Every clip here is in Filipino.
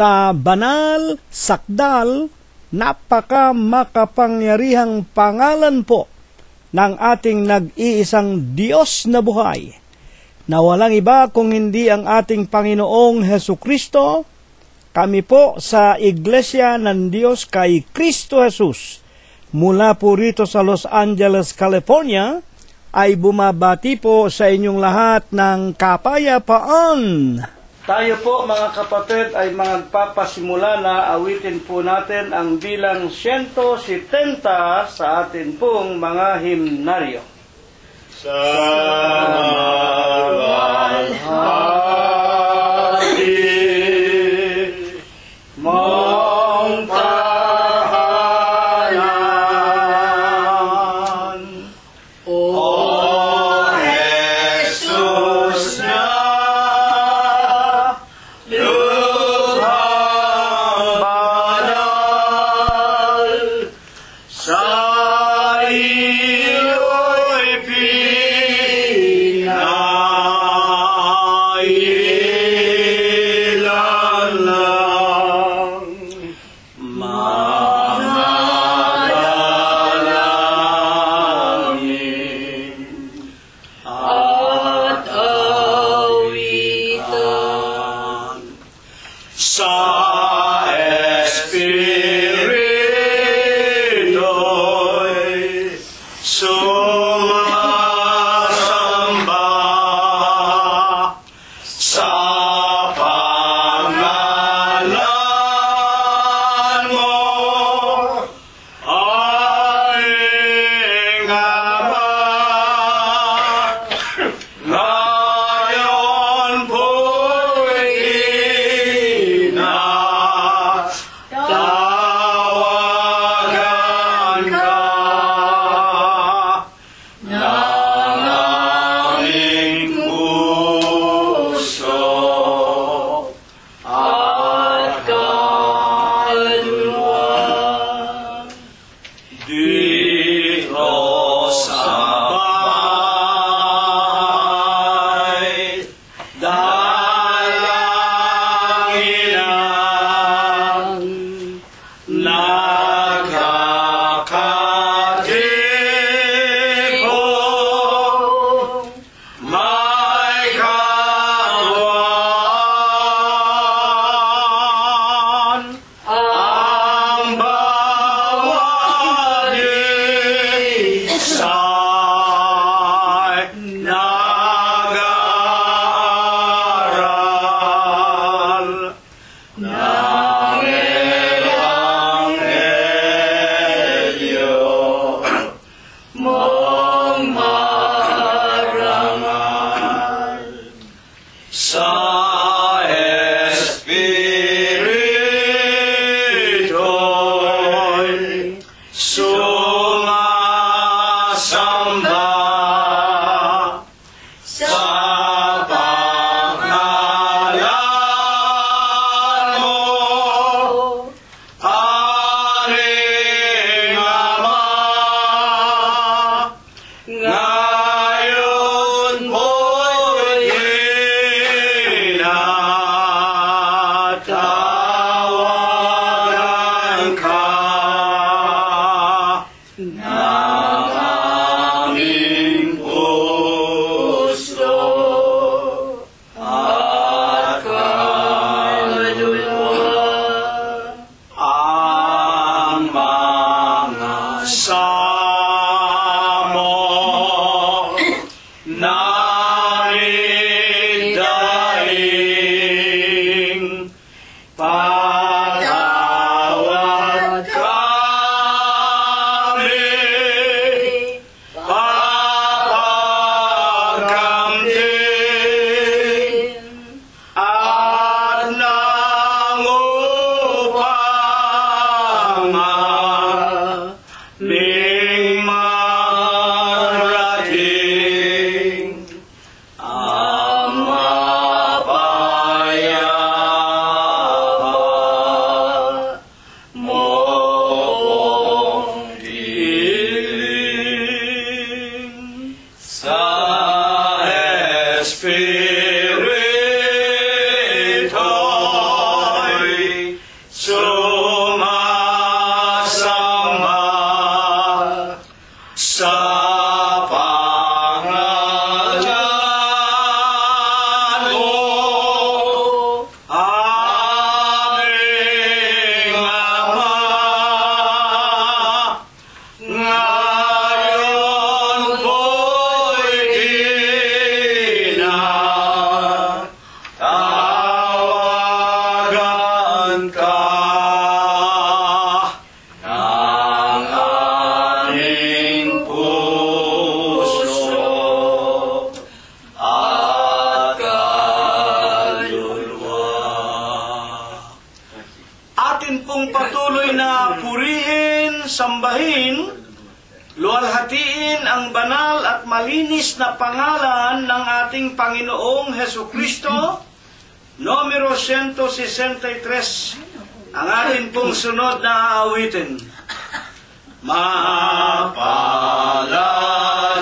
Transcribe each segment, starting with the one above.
sa banal, sakdal, napaka makapangyarihang pangalan po ng ating nag-iisang Diyos na buhay, na walang iba kung hindi ang ating Panginoong Hesukristo. Kami po sa Iglesia ng Diyos kay Kristo Jesus, mula po rito sa Los Angeles, California, ay bumabati po sa inyong lahat ng kapayapaan. Tayo po mga kapatid ay magpapasimula na awitin po natin ang bilang 170 sa atin pong mga himnaryo. Sa Spirit, hoy sambahin, luwalhatiin ang banal at malinis na pangalan ng ating Panginoong Hesukristo. Numero 163, ang atin pong sunod na aawitin. Mapalad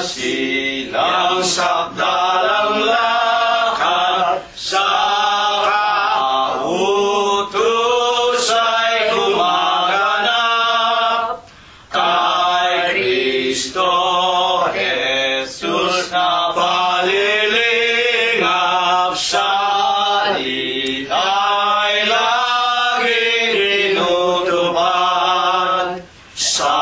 silang sakdalang lakad sa kautos ay gumaganap kay Kristo Jesus na palilingap sa ay laging tinutupad sa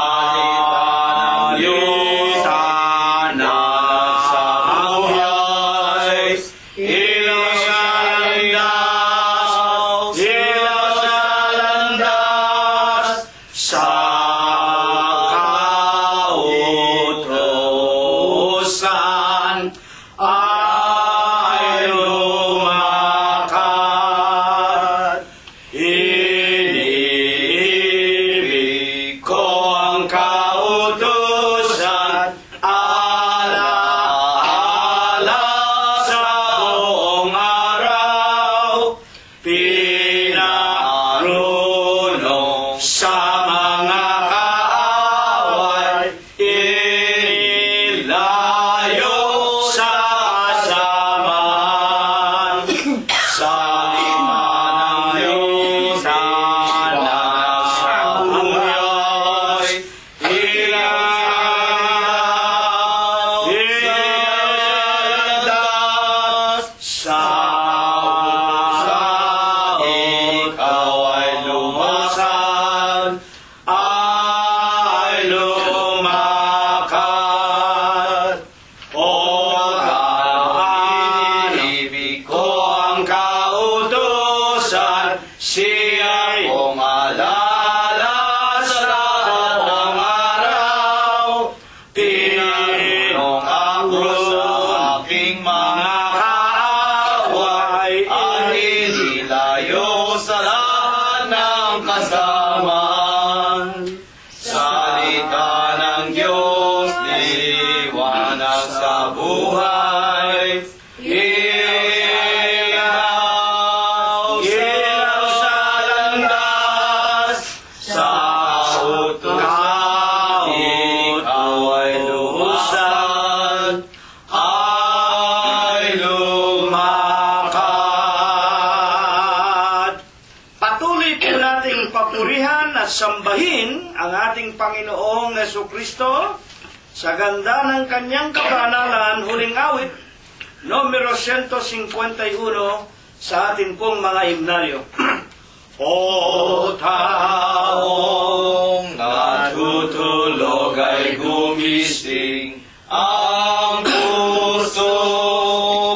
sambahin ang ating Panginoong Hesukristo sa ganda ng kanyang kabanalan. Huling awit, numero 151 sa ating pong mga himnaryo. O taong natutulog ay gumising, ang puso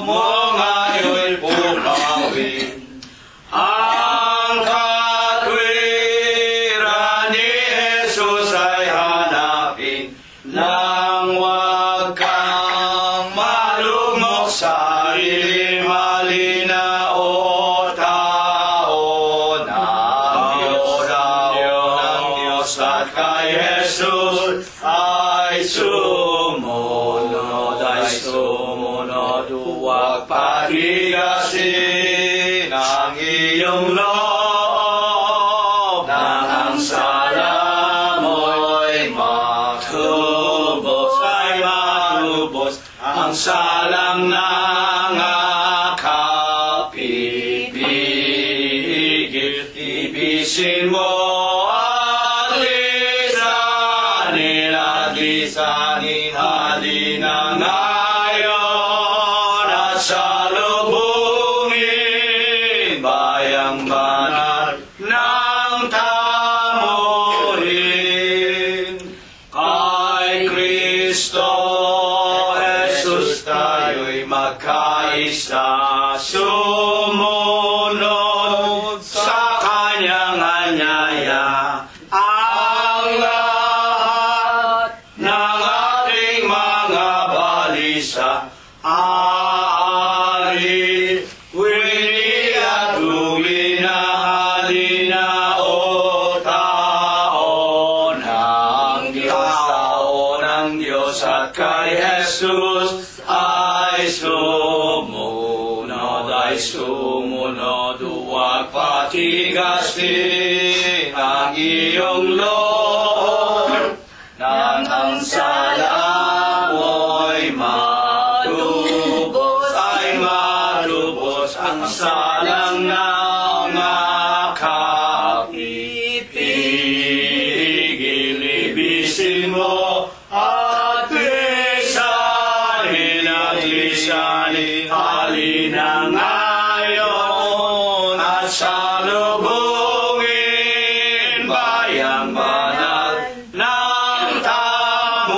mo ngayon'y pumawin. Ang katwiran ni Jesus ay hanapin, nang wag kang malugmok sa ilimali na o tao ng Diyos at kay Jesus ay sumunod, huwag patigasin ang iyong loob, nang ang sala mo'y matubos, ang salang nangakapipigil, ibisin mo at lisanin, halina ngayon at salubungin bayang banal ng tamuhin. Kay Kristo Jesus tayo'y magkaisa, sumunod sa kanyang anyaya. Ang lahat ng ating mga balisa aari, wini at huli na halina o tao ng sumunod, huwag patigasin ang iyong loob, nang ang sala mo'y matubos, ang salang nangakap. Itigil-ibisin mo at lisanin halina ngayon at salubungin bayang banal ng tamuhin.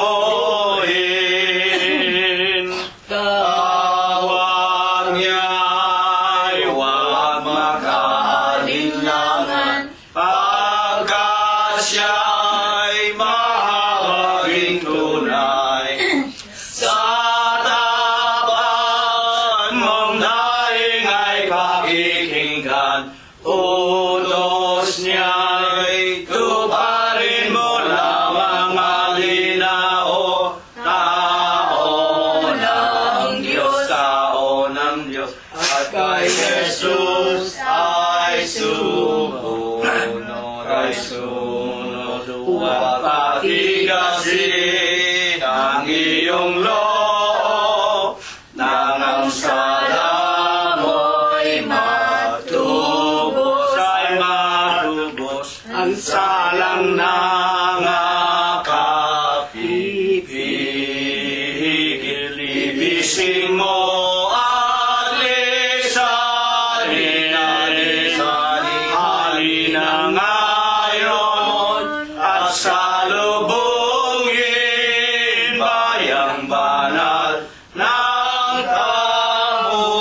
Tawag niya'y huwag makaalinlangan, pagkat siya'y mahabaging tunay. Sa tapat mong daing ay pakikinggan, utos niya'y tuparin mo lamang malinao. Tao ng Diyos, at kay Jesus ay sumunod, huwag patigasin ang iyong loob, nang ang sala mo'y matubos, ang salang nangakap. Itigil-ibisin mo at lisanin halina ngayon at salubungin bayang banal ng tamuhin.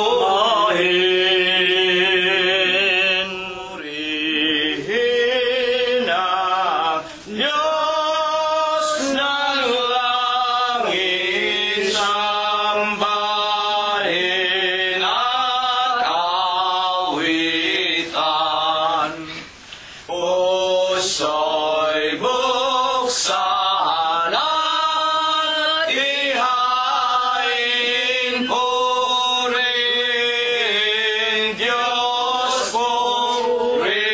Purihin ang Diyos ng langit, sambahin at awitan. Puso'y buksan at ihain, purihin Diyos, purihin.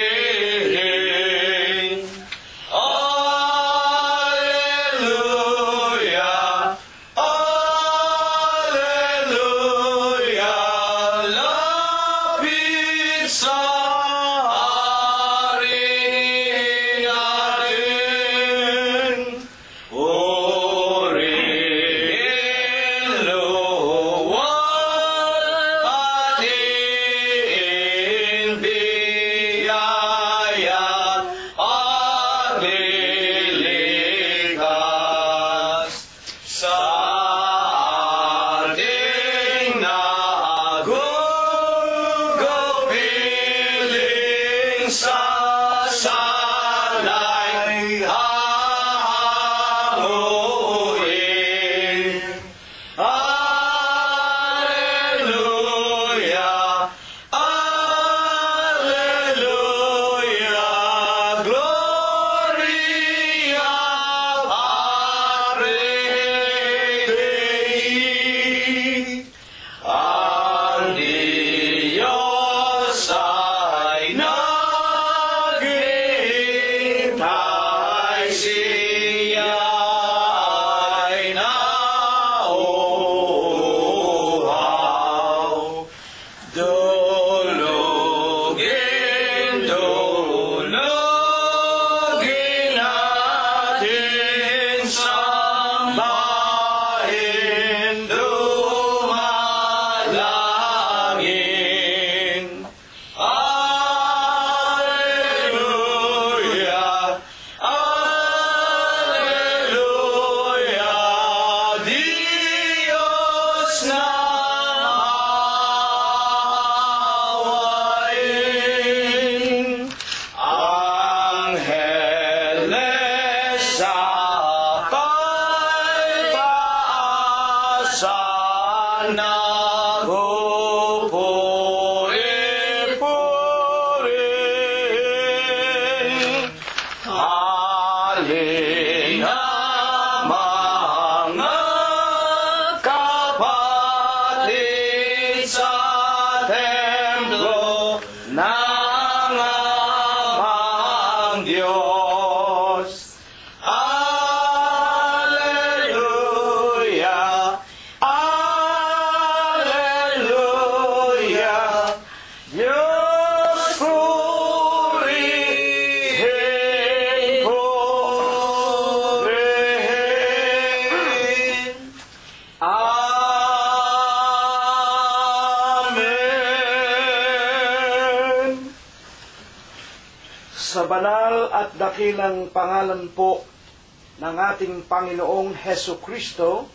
Alleluia, alleluia, lapit sa hari natin. Purihin, luwal, patiin, biyaya, paglilikas sa ating nagugupiling sasalay hahanguin. Alleluia, alleluia, gloria Patri Dei. Ang Diyos ay naghihintay, siya ay nauuhaw. Dulugin natin, sambahin, dumalangin. Alleluia, alleluia, Diyos na awayin. Angeles sa kalpaasan nagpupuri-purihin. Halina mga kapatid, Sa banal at dakilang pangalan po ng ating Panginoong Heso Kristo,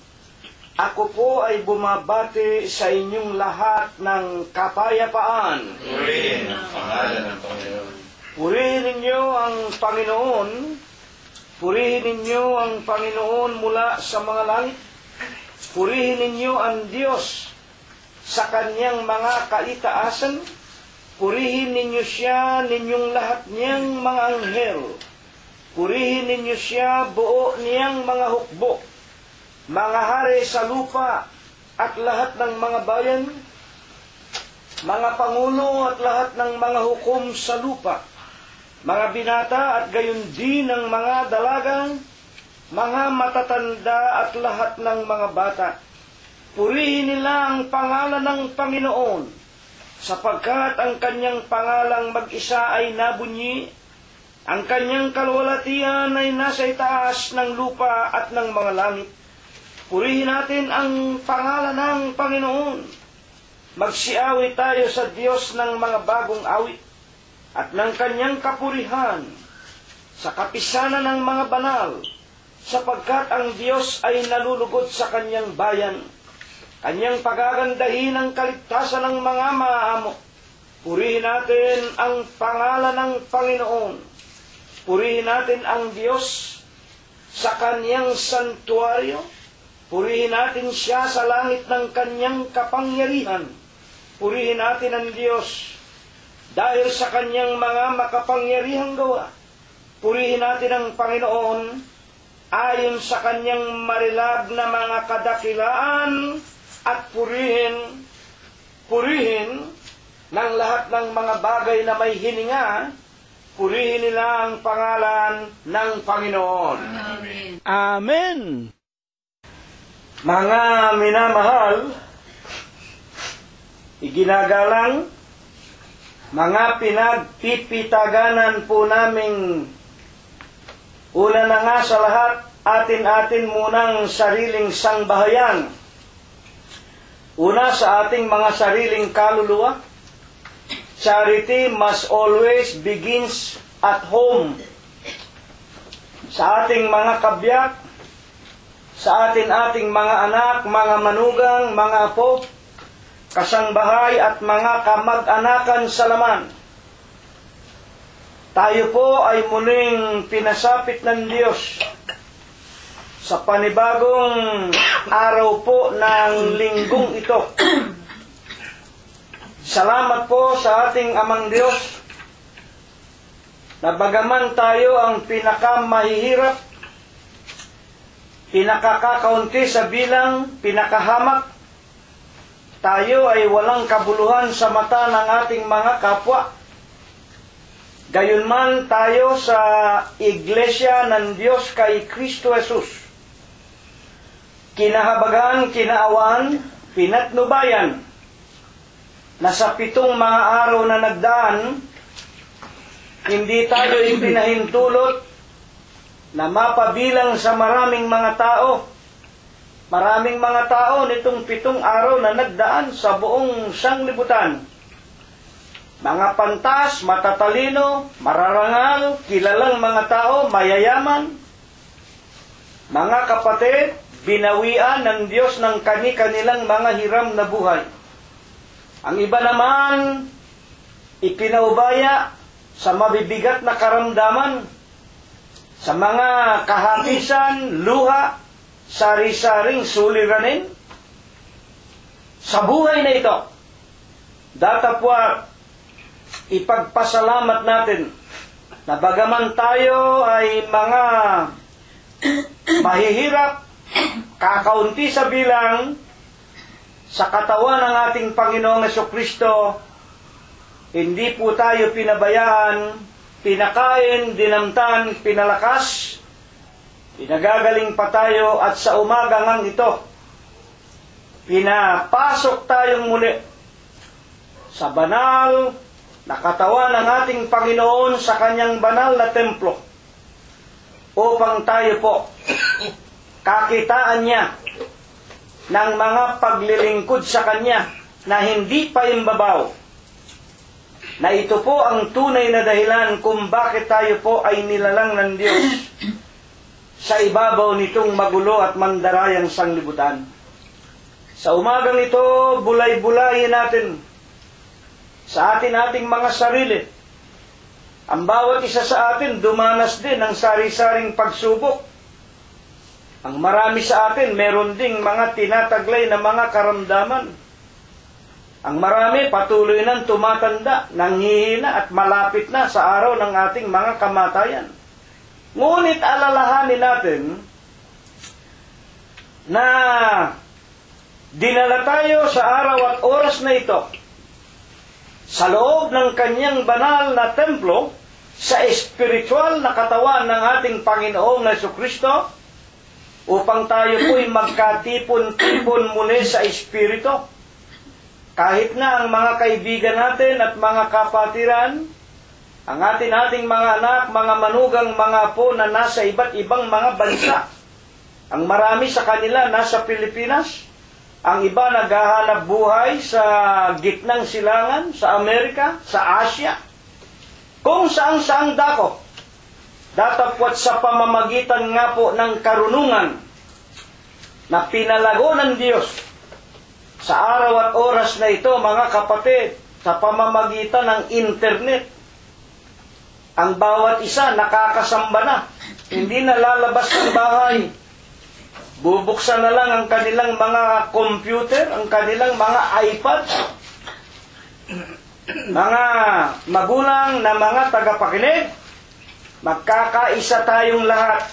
ako po ay bumabati sa inyong lahat ng kapayapaan. Purihin ang pangalan ng Panginoon. Purihin ninyo ang Panginoon. Purihin ninyo ang Panginoon mula sa mga langit. Purihin ninyo ang Diyos sa kanyang mga kaitaasan. Purihin ninyo siya, ninyong lahat niyang mga anghel. Purihin ninyo siya, buo niyang mga hukbo, mga hari sa lupa at lahat ng mga bayan, mga pangulo at lahat ng mga hukom sa lupa, mga binata at gayon din ng mga dalagang, mga matatanda at lahat ng mga bata. Purihin nila ang pangalan ng Panginoon, sapagkat ang kanyang pangalang mag-isa ay nabunyi, ang kanyang kalwalatian ay nasa itaas ng lupa at ng mga langit. Purihin natin ang pangalan ng Panginoon. Magsiawit tayo sa Diyos ng mga bagong awit at ng kanyang kapurihan sa kapisanan ng mga banal, sapagkat ang Diyos ay nalulugod sa kanyang bayan. Kanyang pagagandahin ang kaligtasan ng mga maamo. Purihin natin ang pangalan ng Panginoon. Purihin natin ang Diyos sa kanyang santuaryo. Purihin natin siya sa langit ng kanyang kapangyarihan. Purihin natin ang Diyos dahil sa kanyang mga makapangyarihang gawa. Purihin natin ang Panginoon ayon sa kanyang marilag na mga kadakilaan at purihin ng lahat ng mga bagay na may hininga. Purihin nila ang pangalan ng Panginoon. Amen. Amen. Mga minamahal, iginagalang, mga pinagpipitaganan po naming una na nga sa lahat, atin-atin munang sariling sangbahayan. Una sa ating mga sariling kaluluwa, charity must always begins at home. Sa ating mga kabiyak, sa ating mga anak, mga manugang, mga apo, kasangbahay at mga kamag-anakan sa laman. Tayo po ay muling pinasapit ng Diyos sa panibagong araw po ng linggong ito. Salamat po sa ating Amang Diyos na bagaman tayo ang pinakamahihirap, pinakakakaunti sa bilang, pinakahamak, tayo ay walang kabuluhan sa mata ng ating mga kapwa. Gayunman tayo sa Iglesia ng Diyos kay Kristo Jesus. Kinahabagan, kinaawan, pinatnubayan, na sa 7 mga araw na nagdaan, hindi tayo ipinahintulot na mapabilang sa maraming mga tao. Maraming mga tao nitong 7 araw na nagdaan sa buong sanglibutan. Mga pantas, matatalino, mararangal, kilalang mga tao, mayayaman. Mga kapatid, binawian ng Diyos ng kani-kanilang mga hiram na buhay. Ang iba naman, ipinaubaya sa mabibigat na karamdaman, sa mga kahapisan, luha, sari-saring suliranin. Sa buhay na ito, datapwa, ipagpasalamat natin na bagaman tayo ay mga mahihirap, kakaunti sa bilang, sa katawan ng ating Panginoong Jesucristo, hindi po tayo pinabayaan, pinakain, dinamtan, pinalakas, pinagagaling pa tayo at sa umaga ngang ito, pinapasok tayong muli sa banal na katawan ng ating Panginoon sa kanyang banal na templo upang tayo po kakitaan niya ng mga paglilingkod sa kanya na hindi pa imbabaw. na ito po ang tunay na dahilan kung bakit tayo po ay nilalang ng Diyos sa ibabaw nitong magulo at mandarayang sanglibutan. Sa umagang ito, bulay-bulayin natin sa ating mga sarili. Ang bawat isa sa atin dumanas din ng sari-saring pagsubok. Ang marami sa atin meron ding mga tinataglay na mga karamdaman. Ang marami patuloy nang tumatanda, nanghihina at malapit na sa araw ng ating mga kamatayan. Ngunit alalahanin natin na dinala tayo sa araw at oras na ito sa loob ng kanyang banal na templo sa espiritual na katawan ng ating Panginoong Jesucristo upang tayo po'y magkatipon-tipon muli sa espiritu. Kahit na ang mga kaibigan natin at mga kapatiran, ang ating mga anak, mga manugang, mga apo na nasa iba't ibang mga bansa, ang marami sa kanila nasa Pilipinas, ang iba naghahanap buhay sa gitnang silangan, sa Amerika, sa Asia, kung saan-saang dako, datapwat sa pamamagitan nga po ng karunungan na pinalago ng Diyos sa araw at oras na ito, mga kapatid, sa pamamagitan ng internet. Ang bawat isa nakakasamba na, hindi na lalabas ng bahay. Bubuksan na lang ang kanilang mga computer, ang kanilang mga iPad. Mga magulang na mga tagapakinig, magkakaisa tayong lahat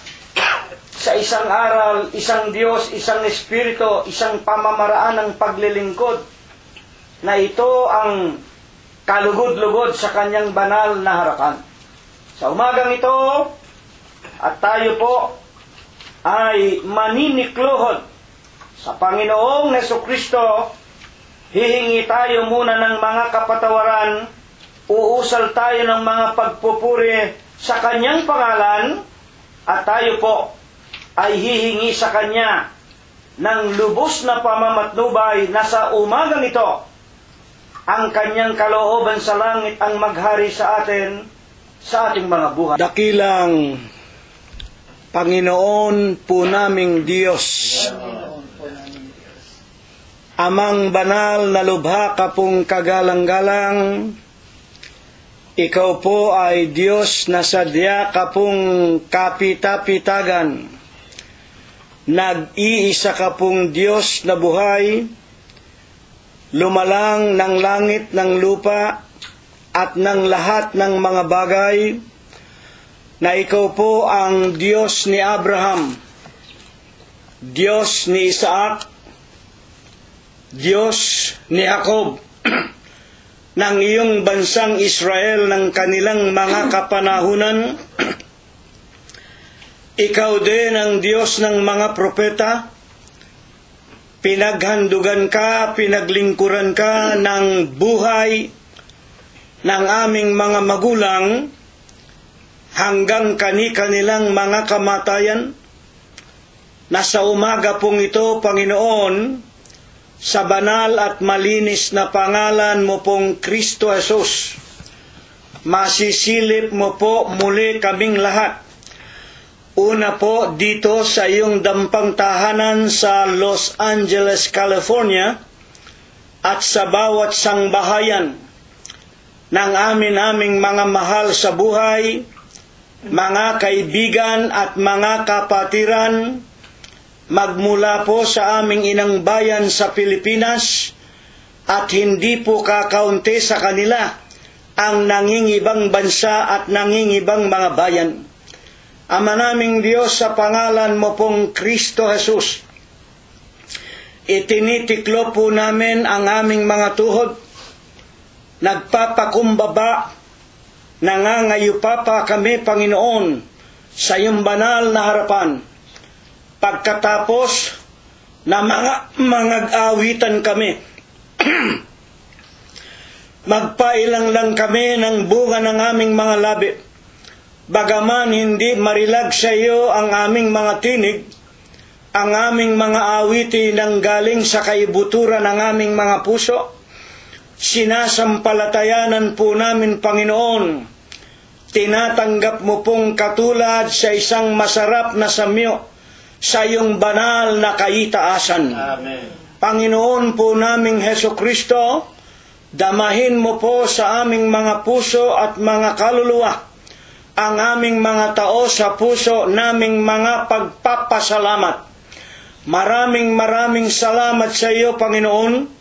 sa isang aral, isang Diyos, isang Espiritu, isang pamamaraan ng paglilingkod, na ito ang kalugod-lugod sa kanyang banal na harapan. Sa umagang ito, at tayo po ay maninikluhod sa Panginoong Jesucristo, hihingi tayo muna ng mga kapatawaran, uusal tayo ng mga pagpupuri sa kanyang pangalan, at tayo po ay hihingi sa kanya ng lubos na pamamatnubay na sa umagang ito, ang kanyang kalooban sa langit ang maghari sa atin, sa ating mga buhay. Dakilang Panginoon po naming Diyos, Amang banal na lubha ka pong kagalang-galang, ikaw po ay Diyos na sadya ka pong kapita-pitagan. Nag-iisa ka pong Diyos na buhay, lumalang ng langit ng lupa at ng lahat ng mga bagay, na ikaw po ang Diyos ni Abraham, Diyos ni Isaac, Diyos ni Jacob, ng iyong bansang Israel ng kanilang mga kapanahunan. Ikaw din ang Diyos ng mga propeta. Pinaghandugan ka, pinaglingkuran ka ng buhay ng aming mga magulang hanggang kani-kanilang mga kamatayan. Nasa umaga pong ito, Panginoon, sa banal at malinis na pangalan mo pong Kristo Jesus, masisilip mo po muli kaming lahat. Una po dito sa iyong dampang tahanan sa Los Angeles, California, at sa bawat sangbahayan ng aming mga mahal sa buhay, mga kaibigan at mga kapatiran, magmula po sa aming inang bayan sa Pilipinas, at hindi po kakaunti sa kanila ang nangingibang bansa at nangingibang mga bayan. Ama naming Diyos, sa pangalan mo pong Kristo Jesus, itinitiklo po namin ang aming mga tuhod, nagpapakumbaba, nangangayupa pa kami, Panginoon, sa iyong banal na harapan. Pagkatapos na mga awitan kami, magpailang lang kami ng bunga ng aming mga labi, bagaman hindi marilag sa iyo ang aming mga tinig, ang aming mga awiti nang galing sa kaibuturan ng aming mga puso. sinasampalatayanan po namin, Panginoon, tinatanggap mo pong katulad sa isang masarap na samyo sa iyong banal na kaitaasan. Amen. Panginoon po naming Hesukristo, damahin mo po sa aming mga puso at mga kaluluwa ang aming mga tao sa puso naming mga pagpapasalamat. Maraming salamat sa iyo, Panginoon.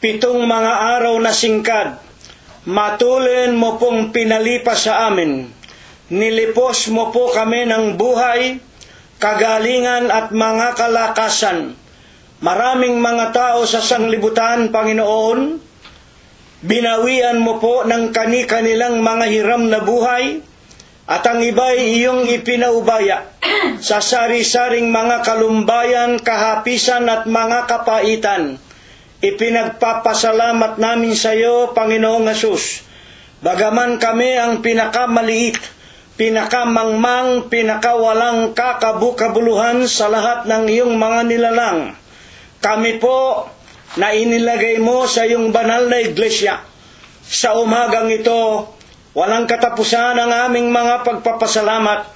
7 mga araw na singkad, matulin mo pong pinalipas sa amin. Nilipos mo po kami ng buhay, kagalingan at mga kalakasan. Maraming mga tao sa sanglibutan, Panginoon, binawian mo po ng kani-kanilang mga hiram na buhay, at ang iba'y iyong ipinaubaya sa sari-saring mga kalumbayan, kahapisan at mga kapaitan. Ipinagpapasalamat namin sa iyo, Panginoong Hesus. Bagaman kami ang pinakamaliit, pinakamangmang, pinakawalang kakabukabuluhan sa lahat ng iyong mga nilalang, kami po na inilagay mo sa iyong banal na iglesia. Sa umagang ito, walang katapusan ang aming mga pagpapasalamat.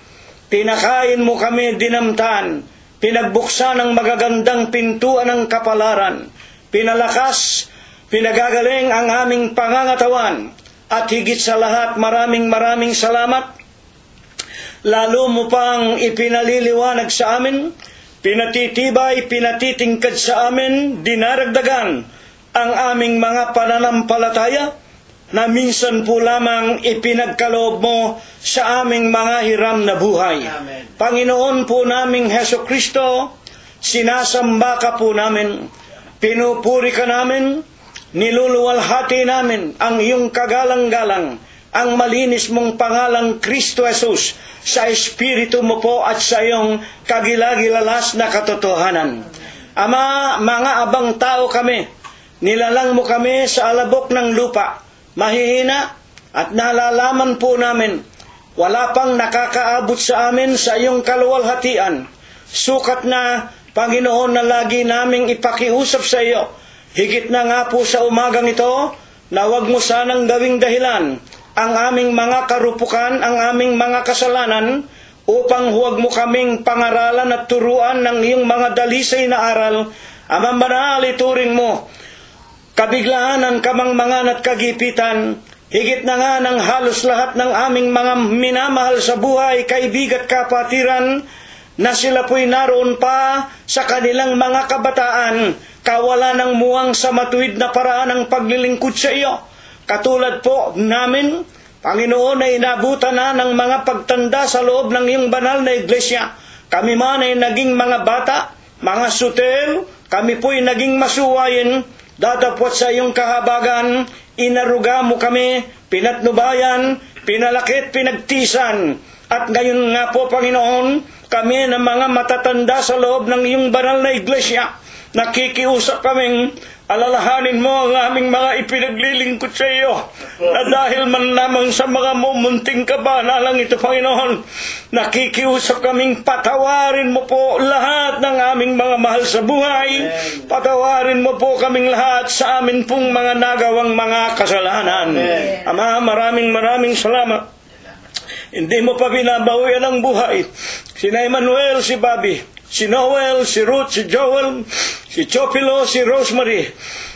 Pinakain mo kami dinamtan, pinagbuksan ang magagandang pintuan ng kapalaran, pinalakas, pinagagaling ang aming pangangatawan, at higit sa lahat, maraming salamat. Lalo mo pang ipinaliliwanag sa amin, pinatitibay, pinatitingkad sa amin, dinaragdagan ang aming mga pananampalataya na minsan po lamang ipinagkaloob mo sa aming mga hiram na buhay. Amen. Panginoon po naming Hesukristo, sinasamba ka po namin, pinupuri ka namin, niluluwalhati namin ang iyong kagalang-galang, ang malinis mong pangalang Kristo Jesus, sa Espiritu mo po at sa iyong kagilagilalas na katotohanan. Ama, mga abang tao kami, nilalang mo kami sa alabok ng lupa, mahihina, at nalalaman po namin, wala pang nakakaabot sa amin sa iyong kaluwalhatian. Sukat na, Panginoon, na lagi naming ipakiusap sa iyo. Higit na nga po sa umagang ito, na huwag mo sanang gawing dahilan ang aming mga karupukan, ang aming mga kasalanan, upang huwag mo kaming pangaralan at turuan ng iyong mga dalisay na aral. Amang banal, ituring mo kabiglaan, kamangmangan at kagipitan, higit na nga ng halos lahat ng aming mga minamahal sa buhay, kaibigan at kapatiran, na sila po'y naroon pa sa kanilang mga kabataan, kawalan ng muwang sa matuwid na paraan ng paglilingkod sa iyo. Katulad po namin, Panginoon, ay inabutan na ng mga pagtanda sa loob ng iyong banal na iglesia. Kami man ay naging mga bata, mga sutel, kami po'y naging masuwayin, dadapwat sa iyong kahabagan, inaruga mo kami, pinatnubayan, pinalakit, pinagtisan. At ngayon nga po, Panginoon, kami na mga matatanda sa loob ng iyong banal na iglesia, nakikiusap kaming alalahanin mo ang aming mga ipinaglilingkod sa iyo, na dahil man lamang sa mga mumunting kabanalang ito, Panginoon, nakikiusap kaming patawarin mo po lahat ng aming mga mahal sa buhay. Patawarin mo po kaming lahat sa amin pong mga nagawang mga kasalanan. Ama, maraming salamat. Hindi mo pa binabawian ang buhay si Emmanuel, si Bobby, si Noel, si Ruth, si Joel, si Chopilo, si Rosemary,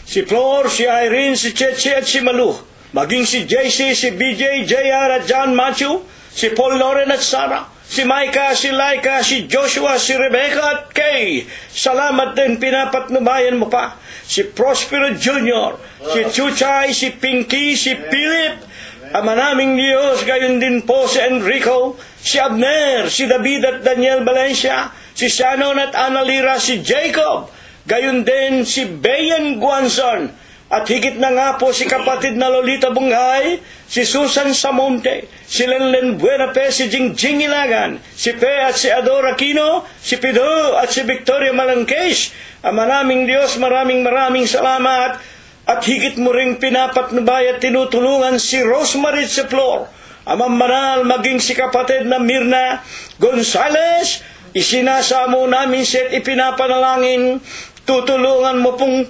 si Flor, si Irene, si Cheche at si Malu, maging si JC, si BJ, JR at John Matthew, si Paul, Lauren at Sarah, si Micah, si Laika, si Joshua, si Rebecca at Kay. Salamat din, pinapatnubayan mo pa si Prospero Jr., si Chuchay, si Pinky, si Philip. Ama naming Diyos, gayon din po si Enrico, si Abner, si David at Daniel Valencia, si Shannon at Annalira, si Jacob, gayon din si Bayan Guanzon, at higit na nga po si kapatid na Lolita Bungay, si Susan Samonte, si Lenlen Buenape, si Jingjing Ilagan, si Pe at si Ador Aquino, si Pido at si Victoria Malangkes. Ama naming Diyos, maraming salamat. At higit mo ring pinapatnubay at tinutulungan si Rosemary at si Flor, Amang Banal, maging si kapatid na Mirna Gonzales. Isinasamo namin siya at ipinapanalangin, tutulungan mo pong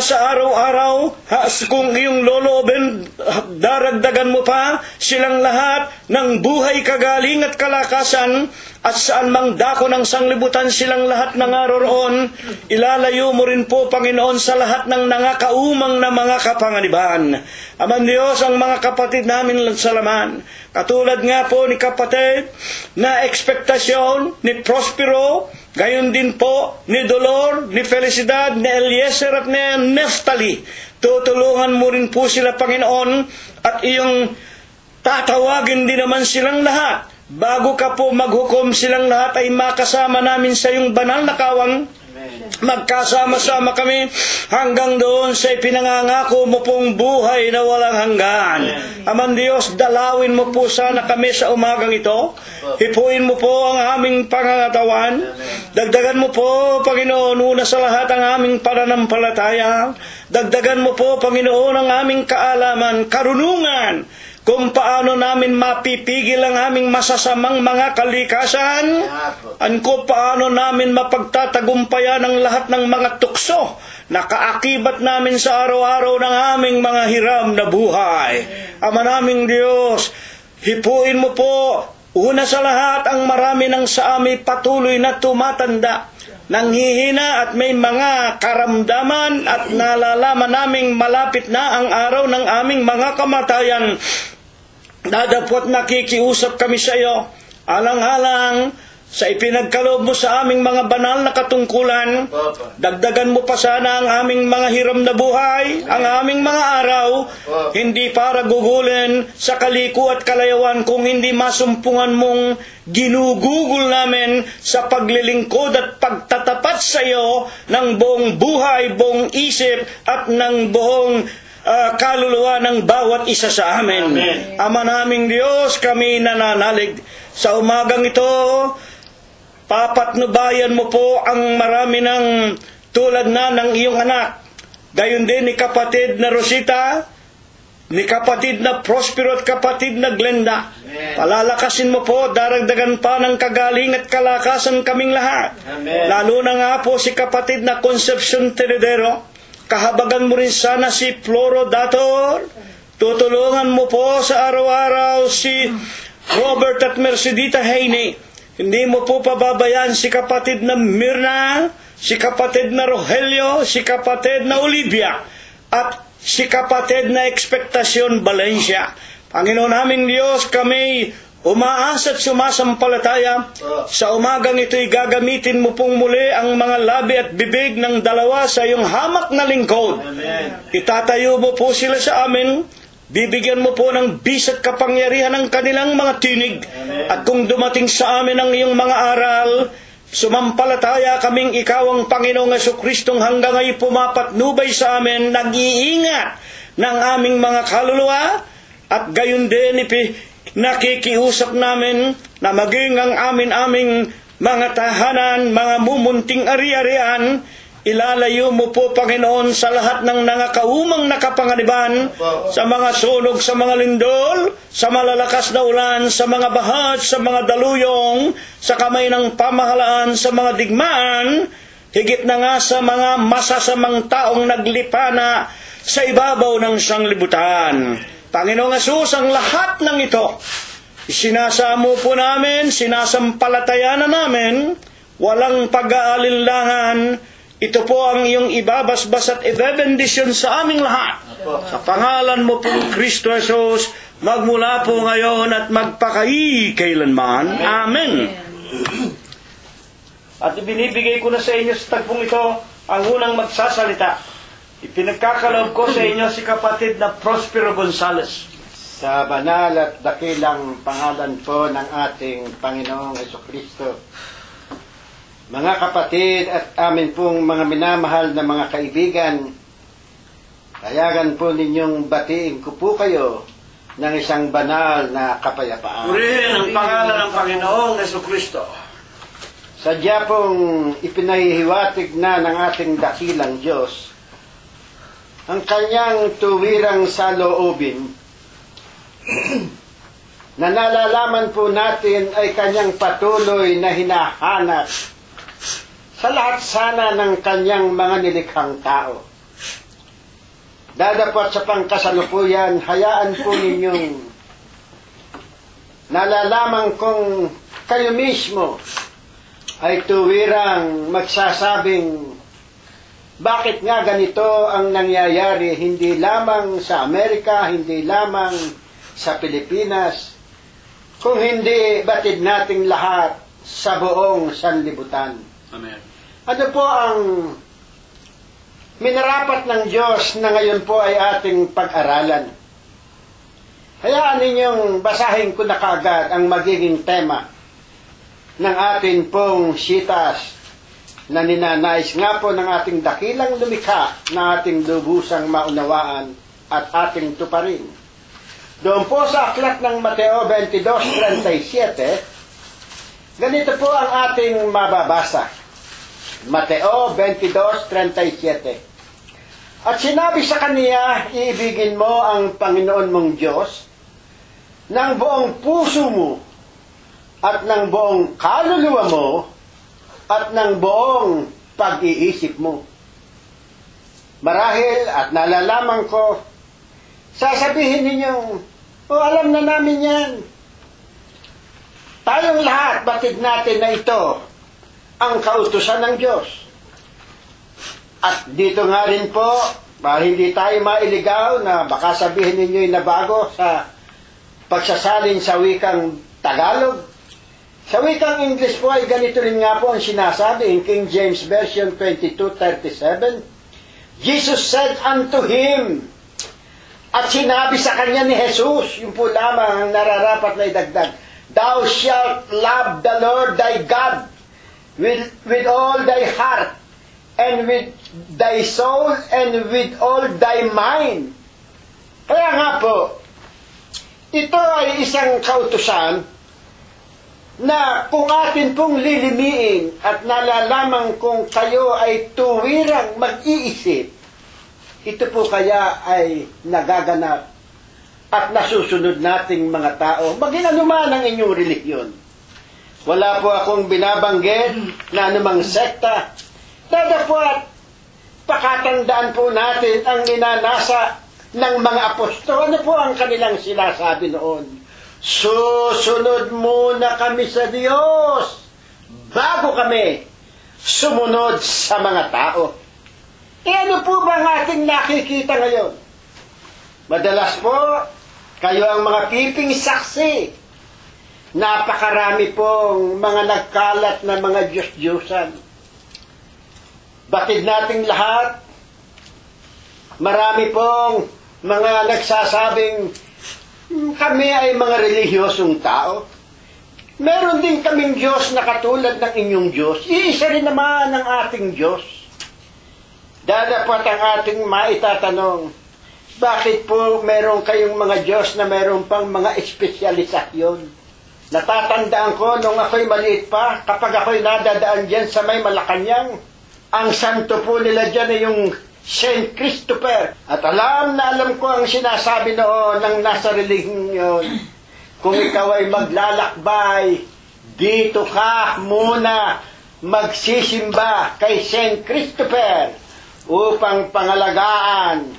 sa araw-araw, kung iyong loloobin, daragdagan mo pa silang lahat ng buhay, kagaling at kalakasan, at saan mang dako ng sanglibutan silang lahat nangaroon, ilalayo mo rin po, Panginoon, sa lahat ng nangakaumang na mga kapanganiban. Aman Diyos, ang mga kapatid namin sa laman, katulad nga po ni kapatid na ekspektasyon, ni Prospero, gayon din po ni Dolor, ni Felicidad, ni Eliezer at ni Neftali. Tutulungan mo rin po sila, Panginoon, at iyong tatawagin din naman silang lahat. Bago ka po maghukom, silang lahat ay makasama namin sa iyong banal na kawang. Magkasama-sama kami hanggang doon sa ipinangangako mo pong buhay na walang hanggan. Aman Diyos, dalawin mo po sana kami sa umagang ito. Hipuin mo po ang aming pangangatawan. Dagdagan mo po, Panginoon, una sa lahat ang aming pananampalataya. Dagdagan mo po, Panginoon, ang aming kaalaman, karunungan, kung paano namin mapipigil ang aming masasamang mga kalikasan, kung paano namin mapagtatagumpayan ang lahat ng mga tukso na kaakibat namin sa araw-araw ng aming mga hiram na buhay. Ama naming Diyos, hipuin mo po, una sa lahat, ang marami ng sa amin patuloy na tumatanda, nanghihina at may mga karamdaman at nalalaman naming malapit na ang araw ng aming mga kamatayan. Dadapot nakikiusap kami sa iyo, alang-alang sa ipinagkaloob mo sa aming mga banal na katungkulan. Dagdagan mo pa sana ang aming mga hiram na buhay, ang aming mga araw, hindi para gugulin sa kaliko at kalayawan, kung hindi masumpungan mong ginugugol namin sa paglilingkod at pagtatapat sa iyo ng buong buhay, buong isip at ng buong kaluluwa ng bawat isa sa amin. Amen. Ama naming Diyos, kami nananalig sa umagang ito, papatnubayan mo po ang marami ng tulad na ng iyong anak. Gayon din ni kapatid na Rosita, ni kapatid na Prospero at kapatid na Glenda. Amen. Palalakasin mo po, daragdagan pa ng kagaling at kalakasan kaming lahat. Amen. Lalo na nga po si kapatid na Concepcion Teredero. Kahabagan mo rin sana si Floro Dator. Tutulungan mo po sa araw-araw si Robert at Mercedita Heine. Hindi mo po pababayaan si kapatid na Mirna, si kapatid na Rogelio, si kapatid na Olivia, at si kapatid na Expectacion Valencia. Panginoon naming Diyos, kami umaasa at sumasampalataya. Sa umagang ito'y gagamitin mo pong muli ang mga labi at bibig ng dalawa sa iyong hamak na lingkod. Amen. Itatayo mo po sila sa amin. Bibigyan mo po ng bis at kapangyarihan ng kanilang mga tinig. Amen. At kung dumating sa amin ang iyong mga aral, sumampalataya kaming ikaw ang Panginoong Jesucristong hanggang ngayon pumapatnubay sa amin, nag-iingat ng aming mga kaluluwa, at gayon din nakikiusap namin na maging ang aming mga tahanan, mga mumunting ari-arian, ilalayo mo po, Panginoon, sa lahat ng nangakaumang nakapanganiban, sa mga sunog, sa mga lindol, sa malalakas na ulan, sa mga bahat, sa mga daluyong, sa kamay ng pamahalaan, sa mga digmaan, higit na nga sa mga masasamang taong naglipana sa ibabaw ng sanglibutan. Panginoong Hesus, ang lahat ng ito, isinasamo po namin, sinasampalataya na namin, walang pag-aalinlangan. Ito po ang iyong ibabasbas at ibebendisyon sa aming lahat. Sa pangalan mo pong Kristo Hesus, magmula po ngayon at magpakailanman. Amen. At ibinibigay ko na sa inyo sa tagpong ito ang unang magsasalita. Ipinagkakaloob ko sa inyo si kapatid na Prospero Gonzales. Sa banal at dakilang pangalan po ng ating Panginoong Jesucristo, mga kapatid at amin pong mga minamahal na mga kaibigan, kayagan po ninyong batiin ko po kayo ng isang banal na kapayapaan. Purihin ang pangalan ng Panginoong Jesucristo. Sadya pong ipinahihiwatig na ng ating dakilang Diyos ang kanyang tuwirang saloobin na nalalaman po natin ay kanyang patuloy na hinahanap sa lahat sana ng kanyang mga nilikhang tao. Dadapot sa pangkasalukuyan, hayaan po ninyong nalalaman kong kayo mismo ay tuwirang magsasabing, bakit nga ganito ang nangyayari hindi lamang sa Amerika, hindi lamang sa Pilipinas, kung hindi batid nating lahat sa buong sanlibutan. Amen. Ano po ang minarapat ng Diyos na ngayon po ay ating pag-aralan? Hayaan ninyong basahin ko na kaagad ang magiging tema ng atin pong sitas na ninanais nga po ng ating dakilang lumikha na ating lubusang maunawaan at ating tuparin. Doon po sa aklat ng Mateo 22:37, ganito po ang ating mababasa. Mateo 22:37. At sinabi sa kaniya, iibigin mo ang Panginoon mong Diyos ng buong puso mo at ng buong kaluluwa mo at ng buong pag-iisip mo. Marahil at nalalaman ko, sasabihin ninyong, alam na namin yan. Tayong lahat, batid natin na ito ang kautusan ng Diyos. At dito nga rin po, para hindi tayo mailigaw na baka sabihin ninyo'y nabago sa pagsasalin sa wikang Tagalog. Sa wikang English po ay ganito rin nga po ang sinasabi in King James Version 22:37. Jesus said unto him, at sinabi sa kanya ni Jesus, yung po lamang ang nararapat na idagdag, thou shalt love the Lord thy God with all thy heart, and with thy soul, and with all thy mind. Kaya nga po, ito ay isang kautusan na kung atin pong lilimiin at nalalaman kung kayo ay tuwirang mag-iisip, ito po kaya ay nagaganap at nasusunod nating mga tao, maging anuman ang inyong relihiyon. Wala po akong binabanggit na anumang sekta. Dadapot, pakatandaan po natin ang ninanasa ng mga apostol. Ano po ang kanilang sinasabi noon? Susunod muna kami sa Diyos bago kami sumunod sa mga tao. Ano po ba ang ating nakikita ngayon? Madalas po, kayo ang mga piping saksi. Napakarami pong mga nagkalat na mga Diyos-Diyosan. Batid nating lahat, marami pong mga nagsasabing kami ay mga relihiyosong tao. Meron din kaming Diyos na katulad ng inyong Diyos. Iisa rin naman ang ating Diyos. Dadapat ang ating maitatanong, bakit po meron kayong mga Diyos na meron pang mga espesyalisasyon? Natatandaan ko nung ako'y maliit pa, kapag ako'y nadadaan dyan sa may Malacanang, ang santo po nila dyan ay yung Saint Christopher. At alam na alam ko ang sinasabi noon ng nasa relihiyong yun. Kung ikaw ay maglalakbay, dito ka muna magsisimba kay Saint Christopher upang pangalagaan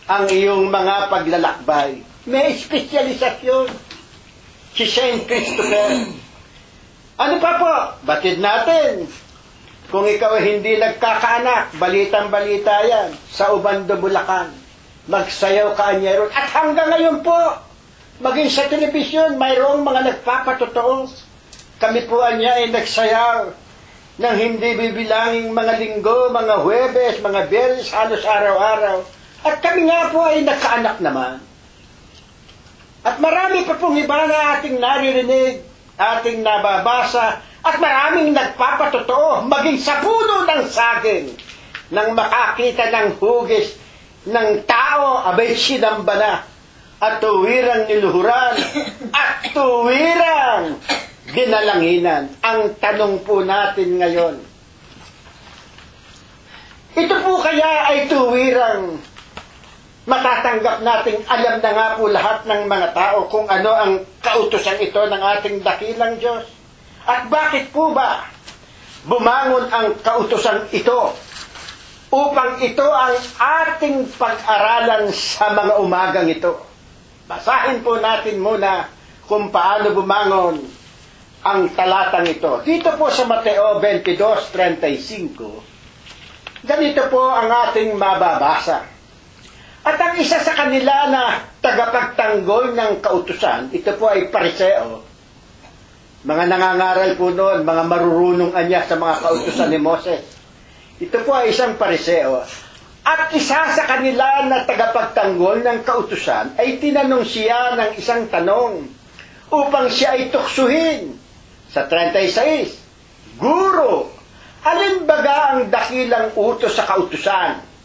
ang iyong mga paglalakbay. May espesyalisasyon si Saint Christopher. Ano pa po? Batid natin. Kung ikaw hindi nagkakaanak, balitang-balita yan, sa Ubando, Bulacan, magsayaw ka anyeron. At hanggang ngayon po, maging sa telebisyon, mayroong mga nagpapatotoo. Kami po anya ay nagsayaw ng hindi bibilanging mga linggo, mga Huwebes, mga Biyernes, halos araw-araw. At kami nga po ay nakaanak naman. At marami pa pong iba na ating naririnig, ating nababasa, at maraming nagpapatotoo, maging sa puno ng saging, nang makakita ng hugis ng tao, abay sinamba na, at tuwirang niluhuran, at tuwirang dinalanginan. Ang tanong po natin ngayon, ito po kaya ay tuwirang matatanggap nating alam na nga po lahat ng mga tao kung ano ang kautusan ito ng ating dakilang Diyos? At bakit po ba bumangon ang kautusan ito upang ito ang ating pag-aralan sa mga umagang ito. Basahin po natin muna kung paano bumangon ang talatang ito. Dito po sa Mateo 22:35, ganito po ang ating mababasa. At ang isa sa kanila na tagapagtanggol ng kautusan, ito po ay Pariseo. Mga nangangaral po noon, mga marurunong anya sa mga kautusan ni Moses. Ito po ay isang Pariseo. At isa sa kanila na tagapagtanggol ng kautusan ay tinanong siya ng isang tanong upang siya ay tuksuhin. Sa 36, Guro, alin baga ang dakilang utos sa kautusan?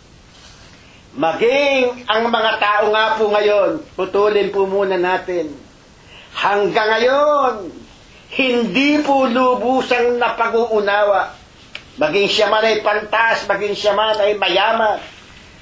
Maging ang mga tao nga po ngayon, putulin po muna natin. Hanggang ngayon, hindi po lubusang napag-uunawa. Maging siya man ay pantas, maging siya man ay mayaman,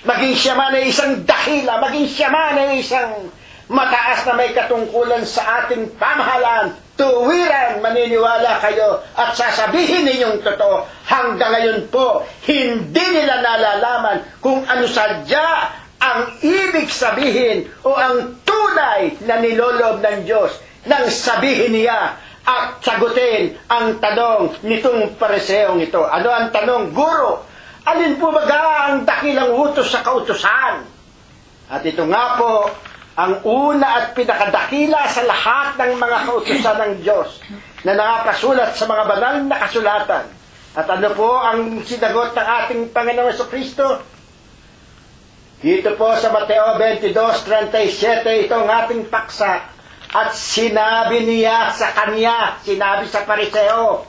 maging siya man ay isang dakila, maging siya man ay isang mataas na may katungkulan sa ating pamahalaan, tuwiran, maniniwala kayo at sasabihin ninyong totoo. Hanggang ngayon po, hindi nila nalalaman kung ano sadya ang ibig sabihin o ang tunay na nilolob ng Diyos nang sabihin niya at sagutin ang tanong nitong Pariseong ito. Ano ang tanong? Guro, alin po baga ang dakilang utos sa kautusan? At ito nga po, ang una at pinakadakila sa lahat ng mga kautusan ng Diyos na nakakasulat sa mga banal na kasulatan. At ano po ang sinagot ng ating Panginoong Jesucristo? Dito po sa Mateo 22:37, itong ating paksa. At sinabi niya sa kanya, sinabi sa Pariseo,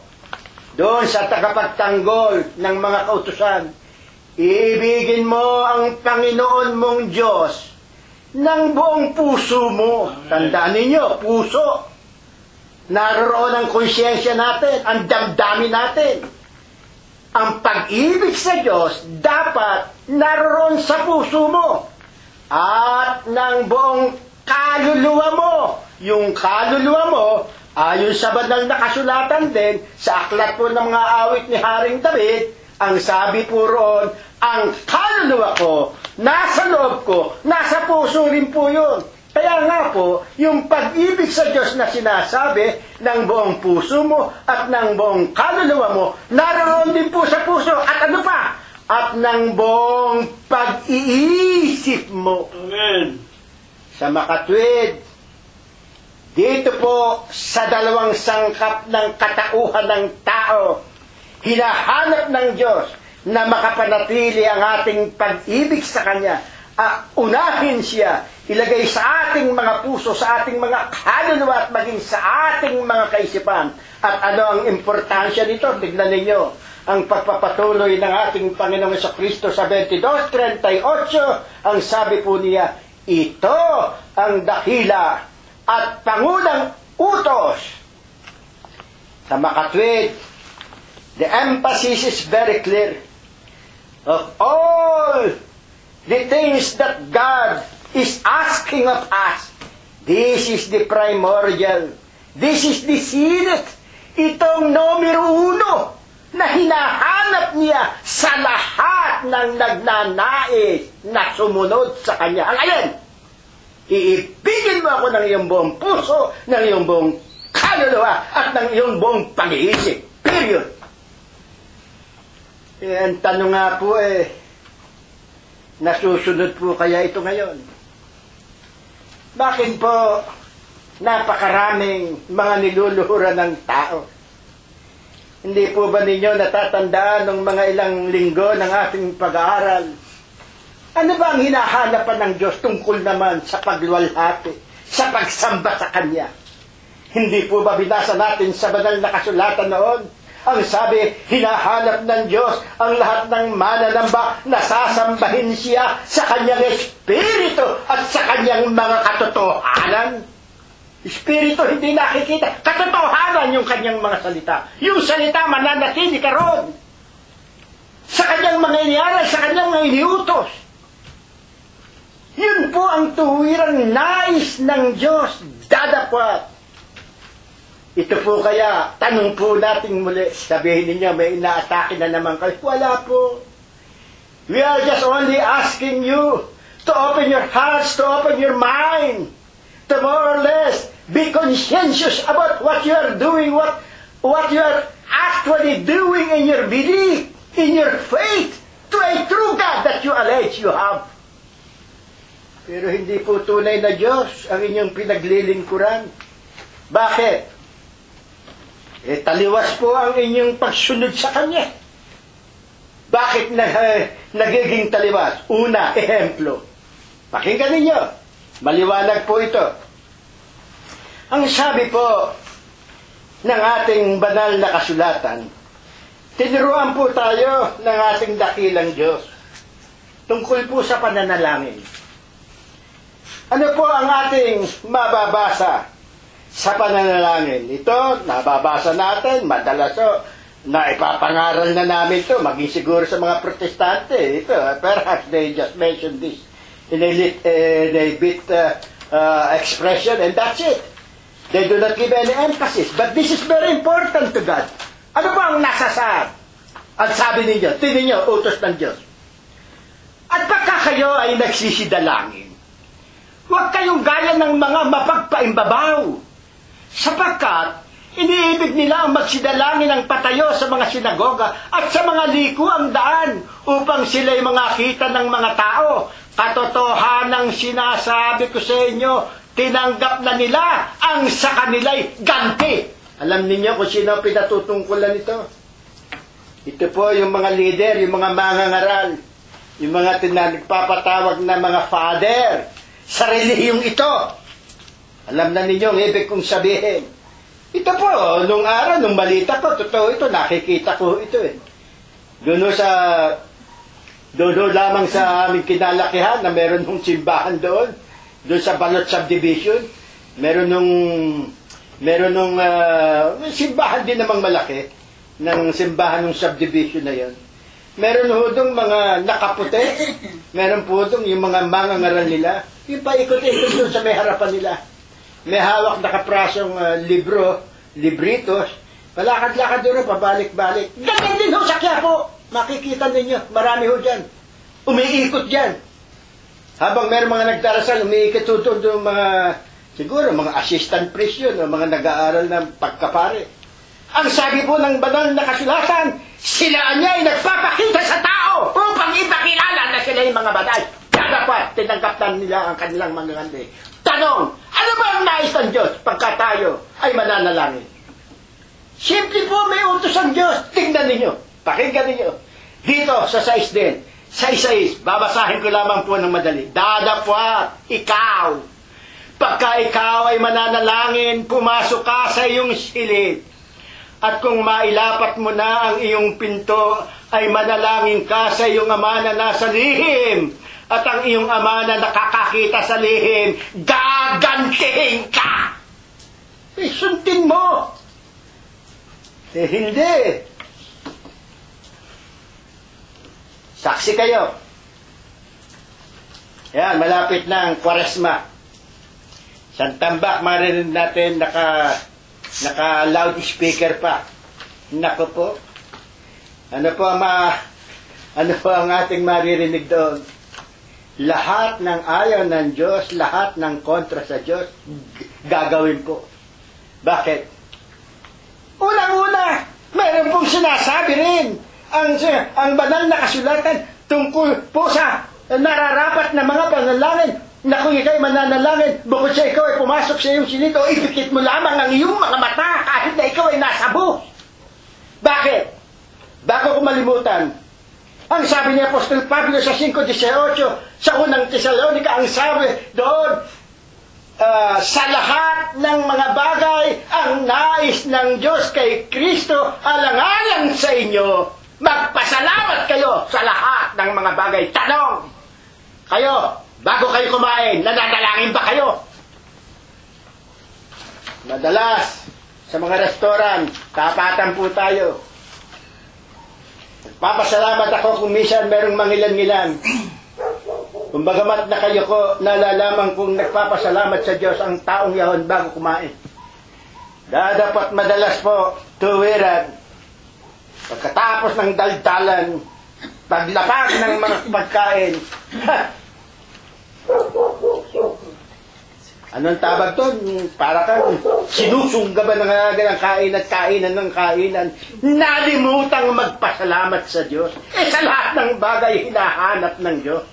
doon sa tagapagtanggol ng mga kautusan, iibigin mo ang Panginoon mong Diyos ng buong puso mo. Tandaan ninyo, puso. Naroon ang konsyensya natin, ang damdamin natin. Ang pag-ibig sa Diyos dapat naroon sa puso mo. At ng buong kaluluwa mo. Yung kaluluwa mo, ayon sa banal na kasulatan din, sa aklat po ng mga awit ni Haring David, ang sabi po roon, ang kaluluwa ko, nasa loob ko, nasa puso rin po yun. Kaya nga po, yung pag-ibig sa Diyos na sinasabi ng buong puso mo at ng buong kaluluwa mo, naroon din po sa puso. At ano pa? At ng buong pag-iisip mo. Amen. Sa makatwid, dito po sa dalawang sangkap ng katauhan ng tao, hinahanap ng Diyos na makapanatili ang ating pag-ibig sa Kanya. Unahin siya, ilagay sa ating mga puso, sa ating mga kaluluwa at maging sa ating mga kaisipan. At ano ang importansya nito? Tignan ninyo ang pagpapatuloy ng ating Panginoong Jesucristo sa 22:38. Ang sabi po niya, ito ang dakila at pangunang utos. Sa makatwid, the emphasis is very clear. Of all the things that God is asking of us, this is the primordial. This is the sinit. Itong numero uno na hinahanap niya sa lahat ng nagnanais na sumunod sa Kanya. Ang alin? Iibigin mo ako ng iyong buong puso, ng iyong buong kaluluwa, at ng iyong buong pag-iisip. Period. Ang tanong nga po nasusunod po kaya ito ngayon? Bakit po napakaraming mga niluluhuran ng tao? Hindi po ba ninyo natatandaan ng mga ilang linggo ng ating pag-aaral? Ano ba ang hinahanapan ng Diyos tungkol naman sa pagluwalhati, sa pagsamba sa Kanya? Hindi po ba binasa natin sa banal na kasulatan noon? Ang sabi, hinahanap ng Diyos ang lahat ng mananamba na sasambahin siya sa Kanyang Espiritu at sa Kanyang mga katotohanan. Espiritu hindi nakikita, katotohanan yung Kanyang mga salita. Yung salita mananatili ka ron. Sa Kanyang mga iniaral, sa Kanyang mga iniutos. Yun po ang tuwirang nais ng Diyos, dadapat. Ito po kaya, tanong po natin muli, sabihin ninyo, may inaatake na naman kayo. Wala po. We are just only asking you to open your hearts, to open your mind, to more or less be conscientious about what you are doing, what you are actually doing in your belief, in your faith, to a true God that you allege you have. Pero hindi po tunay na Diyos ang inyong pinaglilingkuran. Bakit? Taliwas po ang inyong pagsunod sa Kanya. Bakit nagiging taliwas? Una, ehemplo. Pakinggan ninyo. Maliwanag po ito. Ang sabi po ng ating banal na kasulatan, tinuruan po tayo ng ating dakilang Diyos tungkol po sa pananalangin. Ano po ang ating mababasa sa pananalangin? Ito, nababasa natin, madalas na ipapangaral na namin ito, maging siguro sa mga protestante. Ito, perhaps they just mentioned this in a bit expression, and that's it. They do not give any emphasis. But this is very important to God. Ano ba ang nasa saan? Ang sabi ninyo, tingin nyo, utos ng Diyos. At pagka kayo ay nagsisidalangin, huwag kayong gaya ng mga mapagpaimbabaw, sapagkat iniibig nila ang magsidalangin ng patayo sa mga sinagoga at sa mga liku ang daan upang sila'y makita ng mga tao. Katotohanang sinasabi ko sa inyo, tinanggap na nila ang sa kanila'y ganti. Alam niyo kung sino pinatutungkulan ito? Ito po yung mga leader, yung mga mangangaral, yung mga nagpapatawag na mga father sa relihiyong ito. Alam na ninyo ang ibig kong sabihin. Ito po, nung araw, nung balita po, totoo ito, nakikita ko ito eh. Doon lamang sa aming kinalakihan na meron nung simbahan doon sa Balot Subdivision, meron nung simbahan din namang malaki, ng simbahan ng subdivision na yon. Meron ho doon mga nakaputi, meron po doon yung mga mangangaral nila, yung paikot-ikot doon sa may harapan nila. May hawak na kaprasong libritos, palakad-lakad doon, pabalik-balik. Ganyan din ho sa Quiapo. Makikita ninyo, marami ho dyan. Umiikot dyan. Habang meron mga nagdarasal, umiikot doon siguro, mga assistant priest yun, o mga nag-aaral ng pagkapare. Ang sabi po ng banal na kasulatan, sila niya ay nagpapakita sa tao upang ipakilala na sila yung mga banal. Dapat tinanggap nila ang kanilang mananali. Tanong, ano ba ang nais ng Diyos pagka tayo ay mananalangin? Simple po, may utos ang Diyos. Tingnan ninyo, pakinggan ninyo. Dito sa 6 din, sa 6, babasahin ko lamang po ng madali. Dadapwat, ikaw. Pagka ikaw ay mananalangin, pumasok ka sa iyong silid. At kung mailapat mo na ang iyong pinto, ay manalangin ka sa iyong ama na nasa lihim. At ang iyong ama na nakakakita sa lihim, gagantihin ka! Sundin mo! Hindi. Saksi kayo. Yan, malapit na ang Kwaresma. Sa tambak, marinig natin naka-loudspeaker pa. Nako po. Ano po ang ating maririnig doon? Lahat ng ayaw ng Diyos, lahat ng kontra sa Diyos, gagawin po. Bakit? Unang-una, mayroon pong sinasabi rin ang banal na kasulatan tungkol po sa nararapat na mga panalangin na kung ikaw'y mananalangin, bukod sa ikaw ay pumasok sa iyong silid o ipikit mo lamang ang iyong mga mata kahit na ikaw ay nasa bus. Bakit? Bago ko malimutan, ang sabi ni Apostol Pablo sa 5:18 sa unang Tesalonica, ang sabi doon, sa lahat ng mga bagay, ang nais ng Diyos kay Kristo alang-alang sa inyo. Magpasalamat kayo sa lahat ng mga bagay. Tanong, kayo, bago kayo kumain, nananalangin ba kayo? Madalas, sa mga restaurant, tapatan po tayo. Papasalamat ako kung minsan merong mangilan-ngilan. Kung bagamat na kayo ko, nalalaman kong nagpapasalamat sa Diyos ang taong yahon bago kumain. Dapat madalas po, tuwiran. Pagkatapos ng daldalan, paglapag ng mga pagkain. Anong tawag doon? Para kang sinusunggaban ng kainan ng kainan. Nalimutang magpasalamat sa Diyos. Sa lahat ng bagay, hinahanap ng Diyos.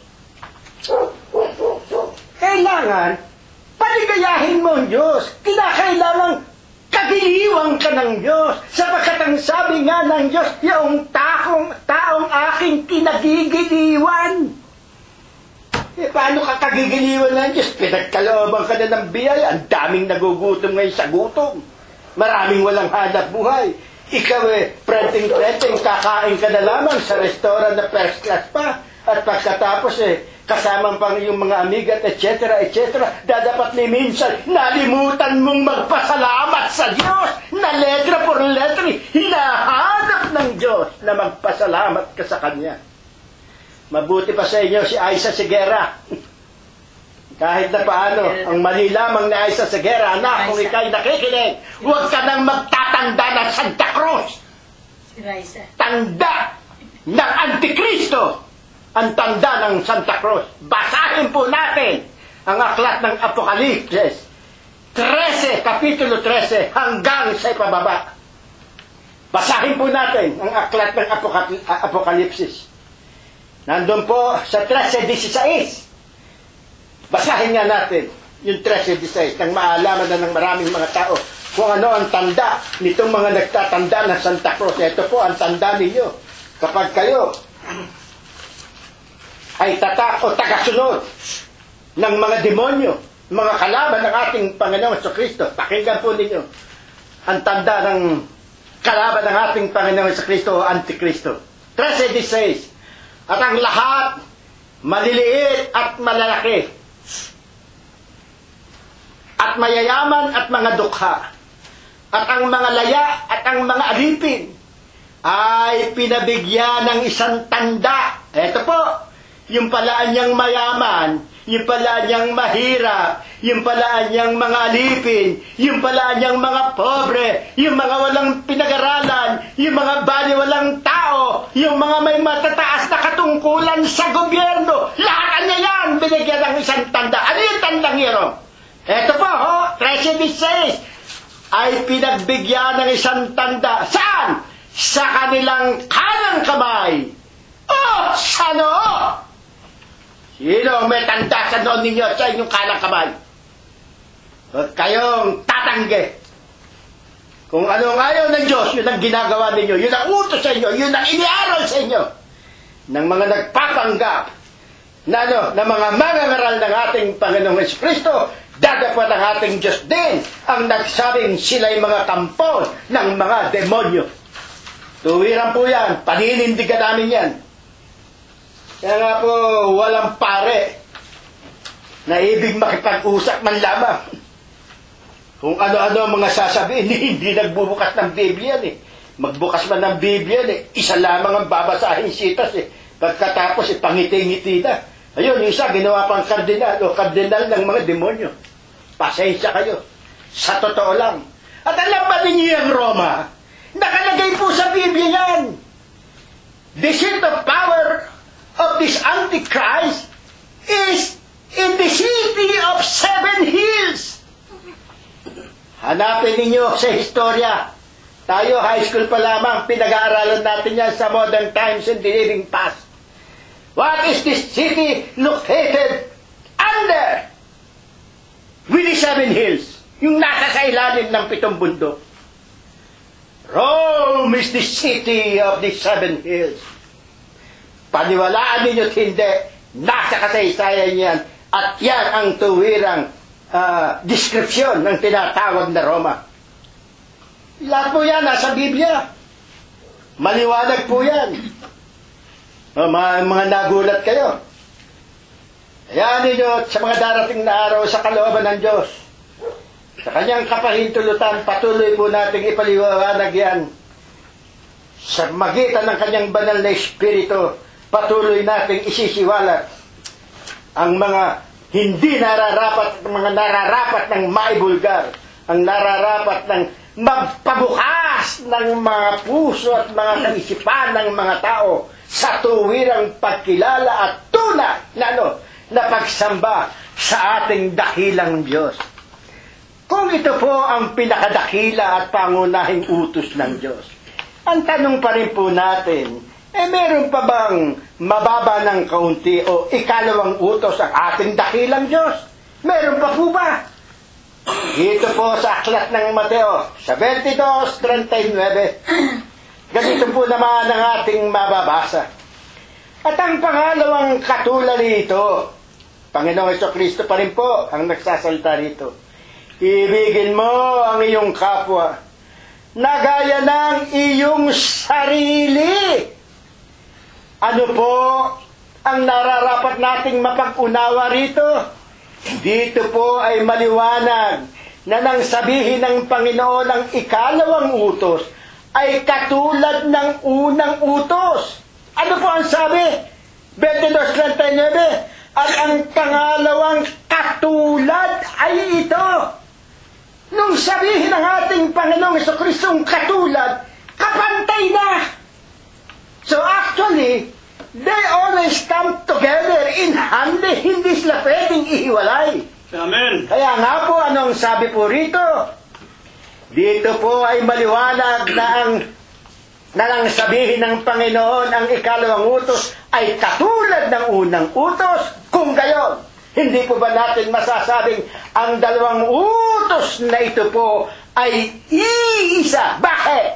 Kailangan, paligayahin mo ang Diyos. Kinakailangan kagiliwang ka ng Diyos. Sapagkat ang sabi nga ng Diyos, yung taong aking kinagigiliwan. Paano ka kagigiliwan ng Diyos? Pinagkalooban ka na ng biyaya. Ang daming nagugutom ngayon sa gutom. Maraming walang hanap buhay. Ikaw prenting-prenting, kakain ka na lamang sa restaurant na first class pa. At pagkatapos kasamang pang yung mga amigat, etc., dadapat ni minsan, nalimutan mong magpasalamat sa Diyos na letra por letra, hinahanap ng Diyos na magpasalamat ka sa Kanya. Mabuti pa sa inyo si Aisa Segera. Kahit na paano, ang mali lamang ni Aisa Segera, anak, kung ikaw'y nakikinig, huwag ka nang magtatanda ng Santa Cruz. Tanda ng Antikristo. Ang tanda ng Santa Cruz. Basahin po natin ang aklat ng Apokalipsis 13, Kapitulo 13, hanggang sa ipababa. Basahin po natin ang aklat ng Apokalipsis. Nandun po sa 13:16. Basahin nga natin yung 13:16 nang maalaman na ng maraming mga tao kung ano ang tanda nitong mga nagtatanda ng Santa Cruz. Ito po ang tanda ninyo. Kapag kayo ay tatak o tagasunod ng mga demonyo, mga kalaban ng ating Panginoon sa Kristo, pakinggan po ninyo ang tanda ng kalaban ng ating Panginoon sa Kristo o Antikristo. 13:16. At ang lahat, maliliit at malalaki, at mayayaman at mga dukha, at ang mga laya at ang mga alipin, ay pinabigyan ng isang tanda. Ito po, yung palaan niyang mayaman, yung palaan niyang mahirap, yung palaan niyang mga alipin, yung palaan niyang mga pobre, yung mga walang pinag-aralan, yung mga baliwalang tao, yung mga may matataas na katungkulan sa gobyerno. Lahat niya yan, binigyan ng isang tanda. Ano yung tandang yun? Ito po, 13:16, ay pinagbigyan ng isang tanda. Saan? Sa kanilang kanang kamay. Sa noo! Sino ang may tanda sa noon ninyo sa inyong kanang kamay? Huwag kayong tatanggi. Kung ano ang ayaw ng Diyos, yun ang ginagawa ninyo. Yun ang utos sa inyo. Yun ang iniaral sa inyo. Ng mga nagpapanggap na mga mangangaral ng ating Panginoong Jesucristo, dadapat ang ating Diyos din ang nagsabing sila'y mga kampo ng mga demonyo. Tuwiran po yan. Paninindigan namin yan. Kaya nga po, walang pare na ibig makipag-usap man lamang. Kung ano-ano ang mga sasabihin, hindi nagbubukas ng Biblia Magbukas man ng Biblia isa lamang ang babasahin sitas Pagkatapos, pangiti-ngiti na. Ayun, yung isa, ginawa pang kardinal ng mga demonyo. Pasensya kayo. Sa totoo lang. At alam ba ninyo yung Roma? Nakalagay po sa Biblia yan. The seat of power of this Antichrist is in the city of 7 hills. Hanapin ninyo sa historia. Tayo, high school pa lamang, pinag-aaralan natin yan sa modern times and the living past. What is this city located under? With the 7 hills. Yung nasa sa ilalim ng 7 bundok. Rome is the city of the 7 hills. Paniwalaan ninyo't hindi, nasa kasaysayan yan. At yan ang tuwirang description ng tinatawag na Roma. Lahat po yan, nasa Biblia. Maliwanag po yan. Mga nagulat kayo. Hayaan ninyo sa mga darating na araw sa kalooban ng Diyos. Sa kanyang kapahintulutan, patuloy po natin ipaliwanag yan. Sa magitan ng kanyang banal na Espiritu, patuloy nating isisiwalat ang mga hindi nararapat, mga nararapat ng maibulgar, ang nararapat ng magpabukas ng mga puso at mga kaisipan ng mga tao sa tuwirang pagkilala at tunay na pagsamba sa ating dakilang Diyos. Kung ito po ang pinakadakila at pangunahing utos ng Diyos, ang tanong pa rin po natin, meron pa bang mababa ng kaunti o ikalawang utos ang ating dakilang Diyos? Meron pa po ba? Dito po sa aklat ng Mateo, sa 22:39, ganito po naman ang ating mababasa. At ang pangalawang katulad nito, Panginoong Jesucristo pa rin po ang nagsasalita rito. Ibigin mo ang iyong kapwa na gaya ng iyong sarili. Ano po ang nararapat nating mapag-unawa rito? Dito po ay maliwanag na nang sabihin ng Panginoon ang ikalawang utos ay katulad ng unang utos. Ano po ang sabi? 22:39, at ang pangalawang katulad ay ito. Nung sabihin ng ating Panginoong Jesucristong katulad, kapantay na. So actually, they always come together in handy. Hindi sila pwedeng ihiwalay. Amen. Kaya nga po, anong sabi po rito? Dito po ay maliwanag na nang sabihin ng Panginoon ang ikalawang utos ay katulad ng unang utos. Kung gayon, hindi po ba natin masasabing ang dalawang utos na ito po ay iisa? Bakit?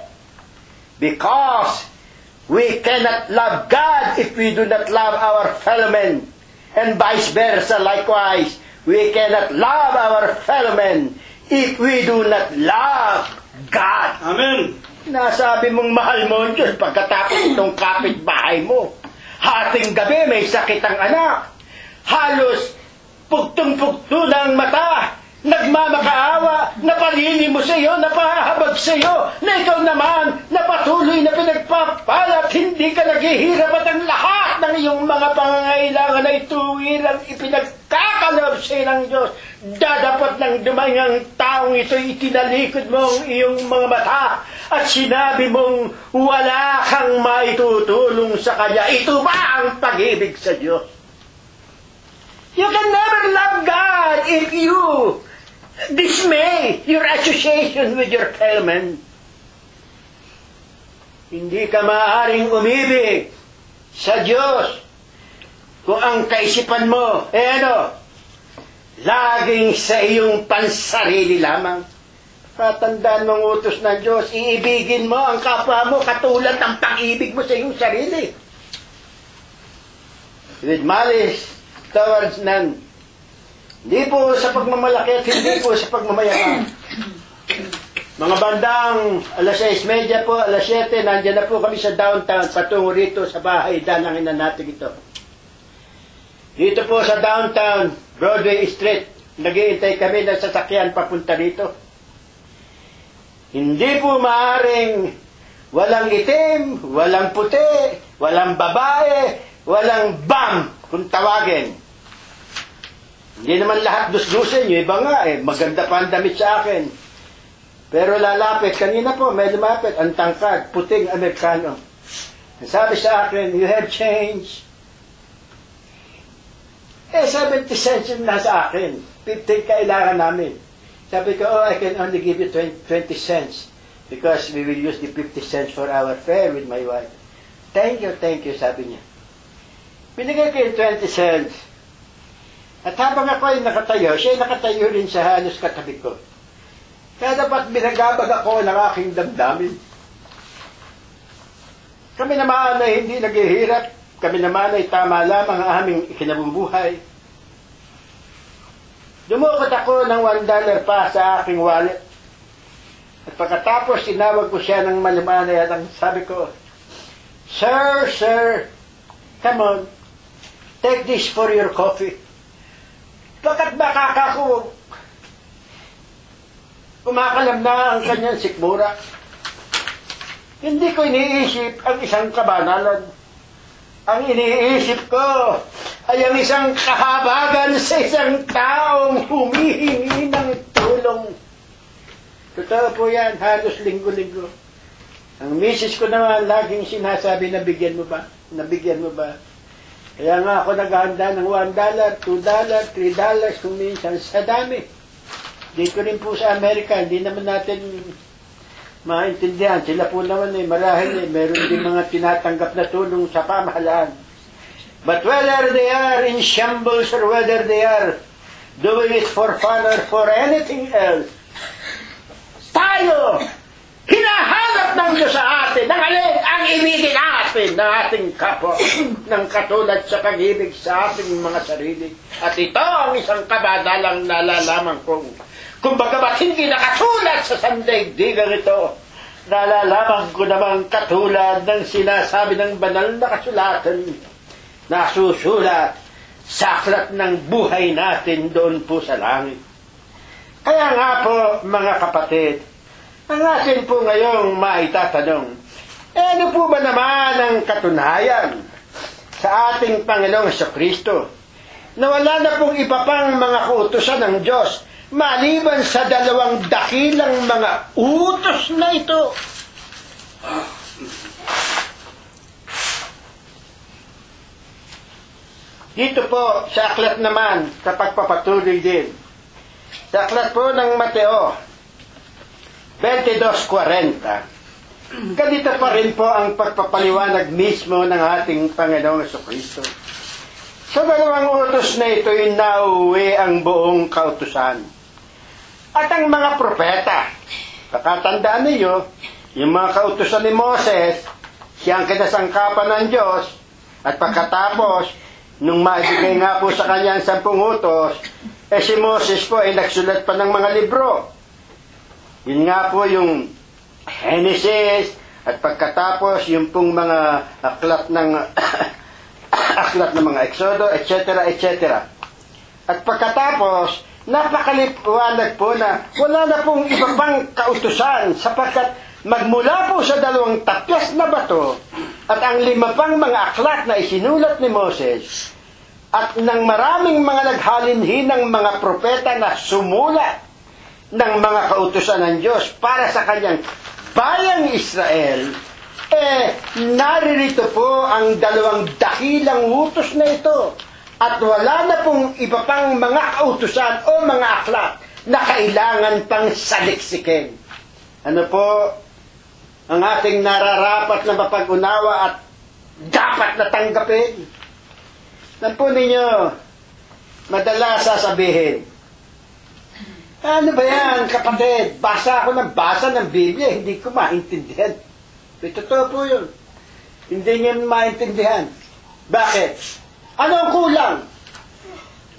Because we cannot love God if we do not love our fellow men. And vice versa, likewise, we cannot love our fellow men if we do not love God. Amen. Nasabi mong mahal mo ang Diyos pagkatapos itong kapitbahay mo. Hating gabi may sakit ang anak. Halos pugtong-pugto ng mata. Nagmamakaawa, napalili mo sa iyo, napahabag sa iyo, na ikaw naman, napatuloy na pinagpapalat, hindi ka naghihirap at ang lahat ng iyong mga pangangailangan ay tuwirang ipinagkakalob sa iyo ng Diyos. Dadapat ng dumangang taong ito, itinalikod mo ang iyong mga mata at sinabi mong wala kang maitutulong sa Kanya. Ito ba ang pag-ibig sa Diyos? You can never love God if you dismay your association with your fellow man. Hindi ka maaaring umibig sa Diyos kung ang kaisipan mo, laging sa iyong pansarili lamang. Patandaan mong utos ng Diyos, iibigin mo ang kapwa mo katulad ng pag-ibig mo sa iyong sarili. With malice towards none. Hindi po sa pagmamalaki at hindi po sa pagmamayaman. Mga bandang 6:30 po, 7:00, nandiyan na po kami sa downtown, patungo rito sa bahay, danangin na natin ito. Dito po sa downtown, Broadway Street, nag-iintay kami ng sasakyan papunta dito. Hindi po maaaring walang itim, walang puti, walang babae, walang bam kung tawagin. Hindi naman lahat dus-dusin. Yung iba nga, maganda pa ang damit sa akin. Pero lalapit, kanina po, may lumapit, ang tangkad, puting Amerikano. Sabi sa akin, you have change. 70 cents yung nasa akin. 15 kailangan namin. Sabi ko, I can only give you 20 cents because we will use the 50 cents for our fare with my wife. Thank you, sabi niya. Binigay ko yung 20 cents. At habang ako ay nakatayo, siya ay nakatayo rin sa halos katabi ko. Kaya dapat binagabag ako ng aking damdamin. Kami naman ay hindi naghihirap. Kami naman ay tama lamang ang aming ikinabubuhay. Dumukot ako ng $1 pa sa aking wallet. At pagkatapos, tinawag ko siya ng malumanay at sabi ko, Sir, come on, take this for your coffee. Bakit ba kakako kumakalam na ang kanyang sikmura? Hindi ko iniisip ang isang kabanalan. Ang iniisip ko ay ang isang kahabagan sa isang taong humihingi ng tulong. Totoo po yan, halos linggo-linggo. Ang misis ko naman laging sinasabi na bigyan mo ba? Nabigyan mo ba? Kaya nga ako naghahanda ng $1, $2, $3 kung minsan sa dami. Dito rin po sa Amerika, hindi naman natin maintindihan. Sila po naman marahil meron din mga tinatanggap na tulong sa pamahalaan. But whether they are in shambles or whether they are doing it for fun or for anything else, tayo, hinahanap ng Diyos sa atin, ng alin ang ibigin natin ng ating kapwa, ng katulad sa pag-ibig sa ating mga sarili. At ito ang isang kabadalang nalalaman kong, kung bagamat hindi nakasulat sa sandaigdigang ito, nalalaman ko naman katulad ng sinasabi ng banal na kasulatan, na susulat sa aklat ng buhay natin doon po sa langit. Kaya nga po, mga kapatid, ang atin po ngayong maitatanong, ano po ba naman ang katunayan sa ating Panginoong Jesucristo na wala na pong iba pang mga kautusan ng Diyos maliban sa dalawang dakilang mga utos na ito? Dito po sa aklat naman, kapag papatuloy din, sa aklat po ng Mateo 22:40, ganito pa rin po ang pagpapaliwanag mismo ng ating Panginoong Jesucristo. Sa dalawang utos na ito, nauwi ang buong kautusan. At ang mga propeta, pakatandaan ninyo, yung mga kautusan ni Moses, siyang kinasangkapan ng Diyos, at pagkatapos, nung maibigay nga po sa kanya ang 10 utos, si Moses po ay nagsulat pa ng mga libro. Yun nga po yung Genesis, at pagkatapos yung pong mga aklat ng aklat ng mga Exodo, etc., etc. At pagkatapos, napakaliwanag po na wala na pong iba pang kautusan sapagkat magmula po sa 2 tapyas na bato at ang 5 pang mga aklat na isinulat ni Moses at ng maraming mga naghalinhinang mga propeta na sumulat ng mga kautusan ng Diyos para sa kanyang bayang Israel, naririto po ang 2 dakilang utos na ito. At wala na pong iba pang mga kautusan o mga aklat na kailangan pang saliksikin. Ano po ang ating nararapat na mapag-unawa at dapat na tanggapin? Nan po ninyo, madalas sasabihin, ano ba yan, kapatid? Basa ako ng basa ng Biblia, hindi ko maintindihan. Totoo po yun. Hindi niyo maintindihan. Bakit? Ano ang kulang?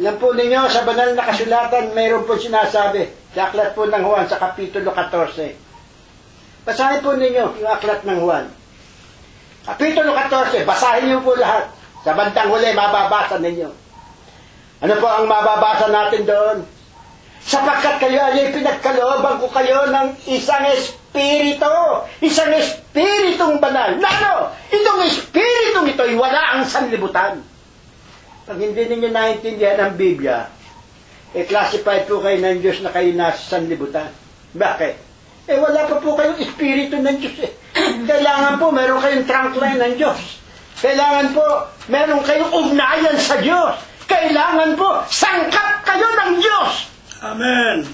Alam po ninyo, sa banal na kasulatan, mayroon po sinasabi, sa aklat po ng Juan, sa Kapitulo 14. Basahin po ninyo yung aklat ng Juan. Kapitulo 14, basahin niyo po lahat. Sa bandang huli, mababasa ninyo. Ano po ang mababasa natin doon? Sapagkat kayo ay pinagkalooban ko kayo ng isang espiritu. Isang espiritong banal. Lalo, itong espiritong ito ay wala ang sanlibutan. Pag hindi ninyo naintindihan ang Biblia, classified po kayo ng Diyos na kayo nasa sanlibutan. Bakit? Wala pa po kayong espiritu ng Diyos. Kailangan po meron kayong trunk line ng Diyos. Kailangan po meron kayong ugnayan sa Diyos. Kailangan po sangkap kayo ng Diyos. Amen.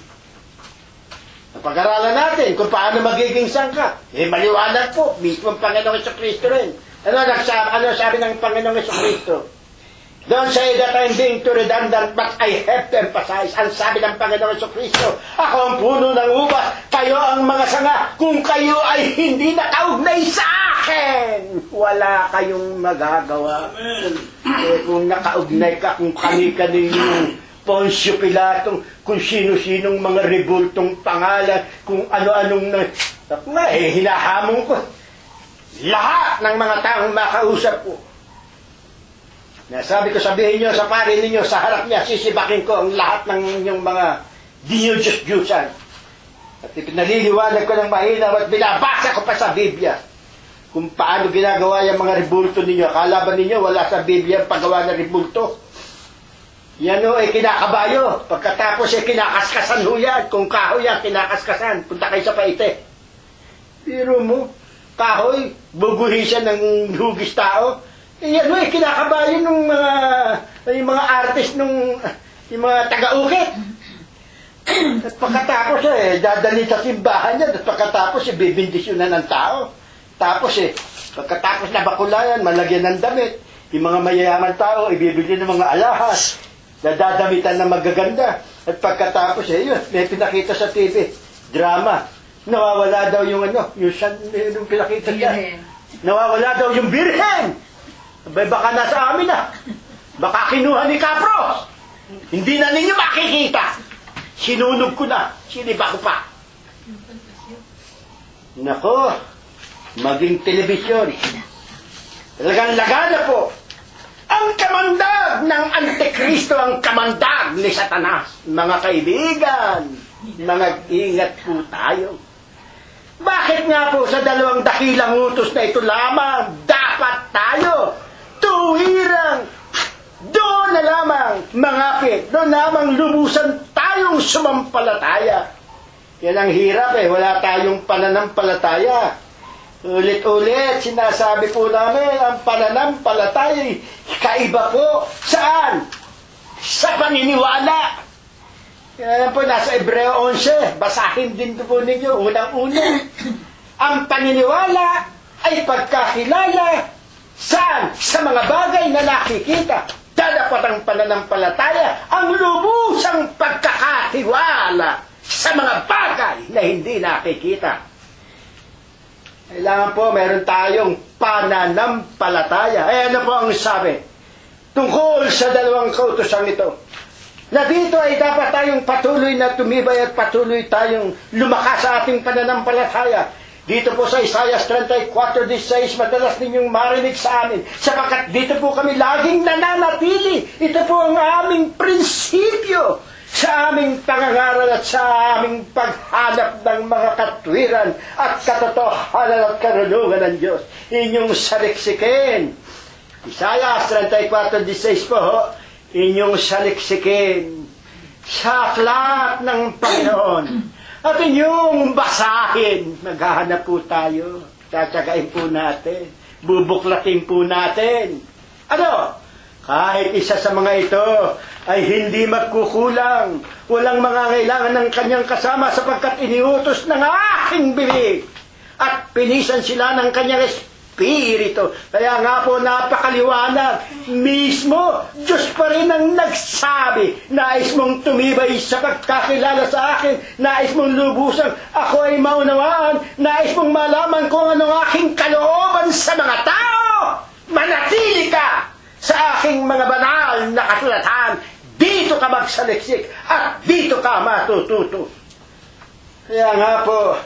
Pag-aralan natin kung paano magiging sangkap. Maliwanag po. Mismo ang Panginoong Jesucristo rin. Ano sabi ng Panginoong Jesucristo? Don't say that I'm being too redundant, but I have to emphasize. Ang sabi ng Panginoong Jesucristo, ako ang puno ng ubas, kayo ang mga sanga. Kung kayo ay hindi nakaugnay sa akin, wala kayong magagawa. Kung nakaugnay ka, kung kani-kaninong Poncio Pilato, kung sino-sinong mga rebultong pangalan, kung ano-anong hinahamon ko. Lahat ng mga taong makausap ko. Sabi ko, sabihin nyo sa pari ninyo, sa harap niya, sisibakin ko ang lahat ng inyong mga dinyo-Diyos-Diyusan. At pinaliliwanag ko ng mahina at binabasa ko pa sa Biblia kung paano ginagawa yung mga rebulto ninyo. Akala ba ninyo wala sa Biblia ang paggawa ng rebulto? Yan o, kinakabayo. Pagkatapos kinakaskasan ho yan. Kung kahoy yan, kinakaskasan. Punta kayo sa Paite. Pero mo, kahoy, bubuhisan ng hugis tao. Yan mo, kinakabayan ng mga artist yung mga taga-ukit. At pagkatapos dadali sa simbahan niya, at pagkatapos bibindisyonan ng tao. Tapos pagkatapos na bakulayan, malagyan ng damit. Yung mga mayayaman tao, ibibigyan ng mga alahas, dadadamitan na magaganda. At pagkatapos yun, may pinakita sa TV, drama. Nawawala daw yung yung pinakita niya. Nawawala daw yung birhen. Baka nasa amin na. Baka kinuha ni Capros. Hindi na ninyo makikita. Sinunog ko na. Siniba ko pa. Nako, maging telebisyon. Talagang lagana po. Ang kamandag ng Antikristo, ang kamandag ni Satanas. Mga kaibigan, mag-ingat po tayo. Bakit nga po sa dalawang dakilang utos na ito lamang dapat tayo tuwirang doon na lamang mangapit, doon lamang lubusan tayong sumampalataya. Yan ang hirap wala tayong pananampalataya. Ulit-ulit sinasabi po namin, ang pananampalataya kaiba po. Saan? Sa paniniwala. Yan po, nasa Hebreo 11. Basahin din po ninyo, unang-una. Ang paniniwala ay pagkakilala. Saan? Sa mga bagay na nakikita. Dadapat ang pananampalataya, ang lubusang pagkakatiwala sa mga bagay na hindi nakikita. Kailangan po, meron tayong pananampalataya. Ano po ang sabi? Tungkol sa dalawang kautusan ito. Na dito ay dapat tayong patuloy na tumibay at patuloy tayong lumakas sa ating pananampalataya. Dito po sa Isaiah 34:16, madalas ninyong marinig sa amin, sapagkat dito po kami laging nananatili. Ito po ang aming prinsipyo sa aming pangangaral at sa aming paghanap ng mga katwiran at katotohanan at karunungan ng Diyos. Inyong saliksikin. Isaiah 34:16 po, inyong saliksikin sa aklat ng Panginoon. At inyong basahin. Maghahanap po tayo. Tatsagain po natin. Bubuklatin po natin. Ano? Kahit isa sa mga ito ay hindi magkukulang. Walang mangangailangan ng kanyang kasama sapagkat iniutos ng aking bibig. At pinisan sila ng kanyang espiritu. Kaya nga po napakaliwanag. Mismo, Diyos pa rin ang nagsabi. Nais mong tumibay sa pagkakilala sa akin. Nais mong lubusan. Ako ay maunawaan. Nais mong malaman kung anong aking kalooban sa mga tao. Manatili ka sa aking mga banal na kasulatan. Dito ka magsaliksik at dito ka matututo. Kaya nga po,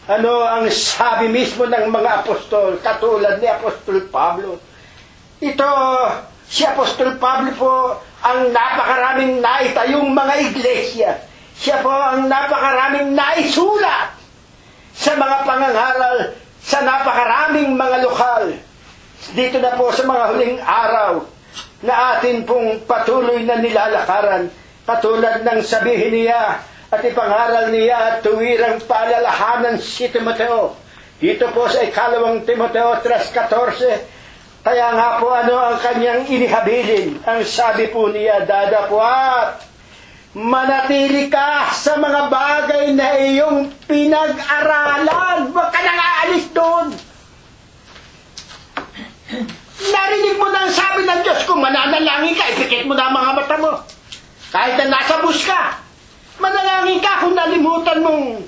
ano ang sabi mismo ng mga apostol, katulad ni Apostol Pablo? Ito, si Apostol Pablo po, ang napakaraming naitayong mga iglesia. Siya po ang napakaraming naisulat sa mga pangangaral, sa napakaraming mga lokal. Dito na po sa mga huling araw na atin pong patuloy na nilalakaran, katulad ng sabihin niya, at ipangaral niya at tuwirang paalalahanan si Timoteo. Dito po sa ikalawang Timoteo 3:14. Kaya nga po ang kanyang inihabilin. Ang sabi po niya, dadapwat, manatili ka sa mga bagay na iyong pinag-aralan. Huwag ka nang aalis doon. Narinig mo na ang sabi ng Diyos, kung mananalangin ka, ipikit mo na ang mga mata mo. Kahit na nasa bus ka. Manalangin ka kung nalimutan mong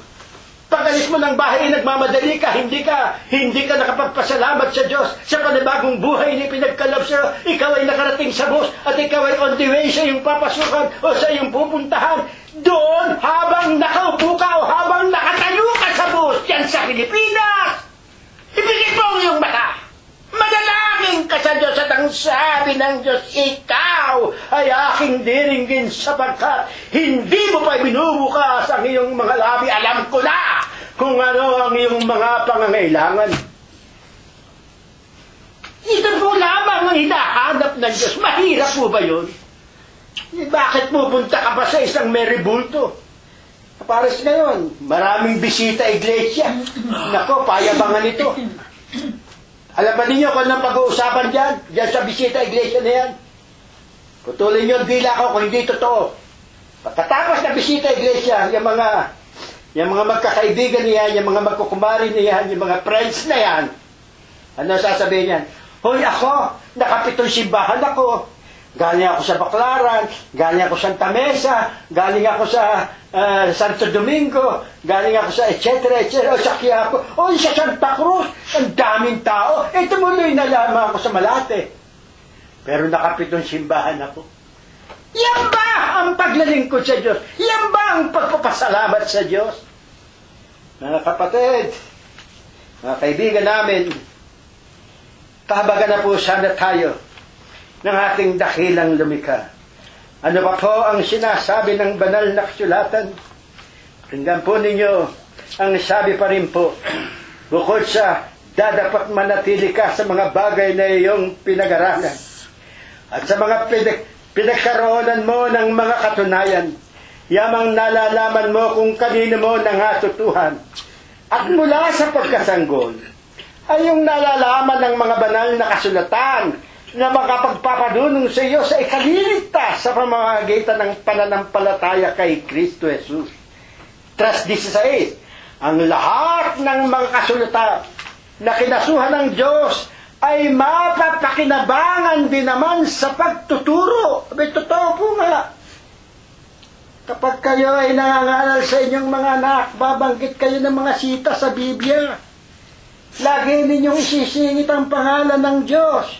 pag-alis mo ng bahay, nagmamadali ka, hindi ka nakapagpasalamat sa Diyos sa panibagong buhay na pinagkaloob sa'yo. Ikaw ay nakarating sa bus at ikaw ay on the way sa iyong papasukan o sa iyong pupuntahan. Doon, habang nakaupo ka o habang nakatayo ka sa bus, yan sa Pilipinas, ipigit mo ang iyong mata. Manalangin ka sa Diyos at ang sabi ng Diyos, ikaw ay aking diringgin sapagkat hindi mo pa binubukas ang iyong mga labi. Alam ko na kung ano ang iyong mga pangangailangan. Ito po lamang ang hinahanap ng Diyos. Mahirap po ba yun? Bakit pupunta ka pa sa isang meribulto? Pares ngayon, maraming bisita iglesia. Nako, payabangan ito. Alam ba ninyo kung anong pag-uusapan dyan? Dyan sa bisita iglesia na yan? Putulin nyo ang dila ko kung hindi totoo. Pagkatapos na bisita iglesia, yung mga magkakaibigan niyan, yung mga magkukumari niyan, yung mga friends na yan, ano sasabihin yan? Hoy ako, nakapitong simbahan ako. Galing ako sa Baclaran, galing ako sa Santa Mesa, galing ako sa Santo Domingo, galing ako sa etc. o sa Quiapo, o sa Santa Cruz, ang daming tao. Tumuloy na lamang ako sa Malate. Pero nakapitong simbahan ako. Yan ba ang paglalingkod sa Diyos? Yan ba ang pagpapasalamat sa Diyos? Mga kapatid, mga kaibigan namin, kahabagan na po sana tayo ng ating dakilang lumikha. Ano pa po ang sinasabi ng banal na kasulatan? Tingnan po ninyo, ang sabi pa rin po, bukod sa dadapat manatili ka sa mga bagay na iyong pinag-aralan at sa mga pinagkaroonan mo ng mga katunayan, yamang nalalaman mo kung kanino mo nangatutuhan. At mula sa pagkasanggol, ay yung nalalaman ng mga banal na kasulatan na makapagpapadunong sa iyo sa ikaliligtas sa pamamagitan ng pananampalataya kay Kristo Jesus. 3:16, ang lahat ng mga kasulatan na kinasuhan ng Diyos ay mapapakinabangan din naman sa pagtuturo. Abay, totoo po nga. Kapag kayo ay nangangaral sa inyong mga anak, babanggit kayo ng mga sita sa Biblia. Lagi ninyong isisingit ang pangalan ng Diyos.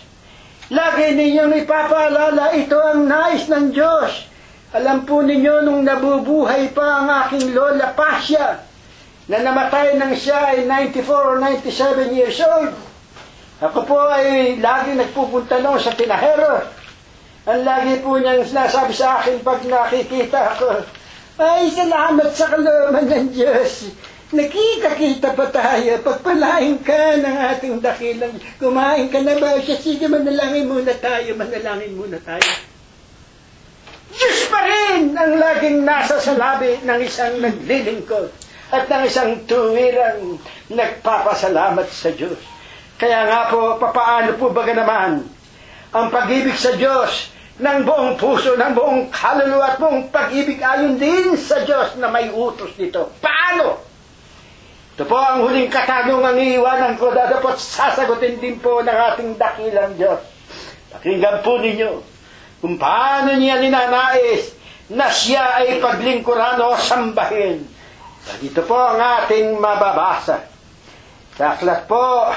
Lagi ninyong ipapaalala, ito ang nais ng Diyos. Alam po ninyo, nung nabubuhay pa ang aking lola Pasya, na namatay nang siya ay 94 or 97 years old, ako po ay lagi nagpupunta noon sa Tinahero. Ang lagi po niyang sinasabi sa akin pag nakikita ako, ay salamat sa kalooban ng Diyos. Nakita-kita pa tayo, pagpalain ka ng ating dakilang, kumain ka na ba siya? Sige, manalangin muna tayo. Diyos pa rin ang laging nasa sa labi ng isang naglilingkod at ng isang tuwirang nagpapasalamat sa Diyos. Kaya nga po, papaano po baga naman ang pag-ibig sa Diyos ng buong puso, ng buong kaluluwa at buong pag-ibig ayon din sa Diyos na may utos dito? Paano? Ito po ang huling katanungang iiwanan ko, dapat sasagutin din po ng ating dakilang Diyos. Pakinggan po ninyo kung paano niya ninanais na siya ay paglingkuran o sambahin. Dito po ang ating mababasa. Sa aklat po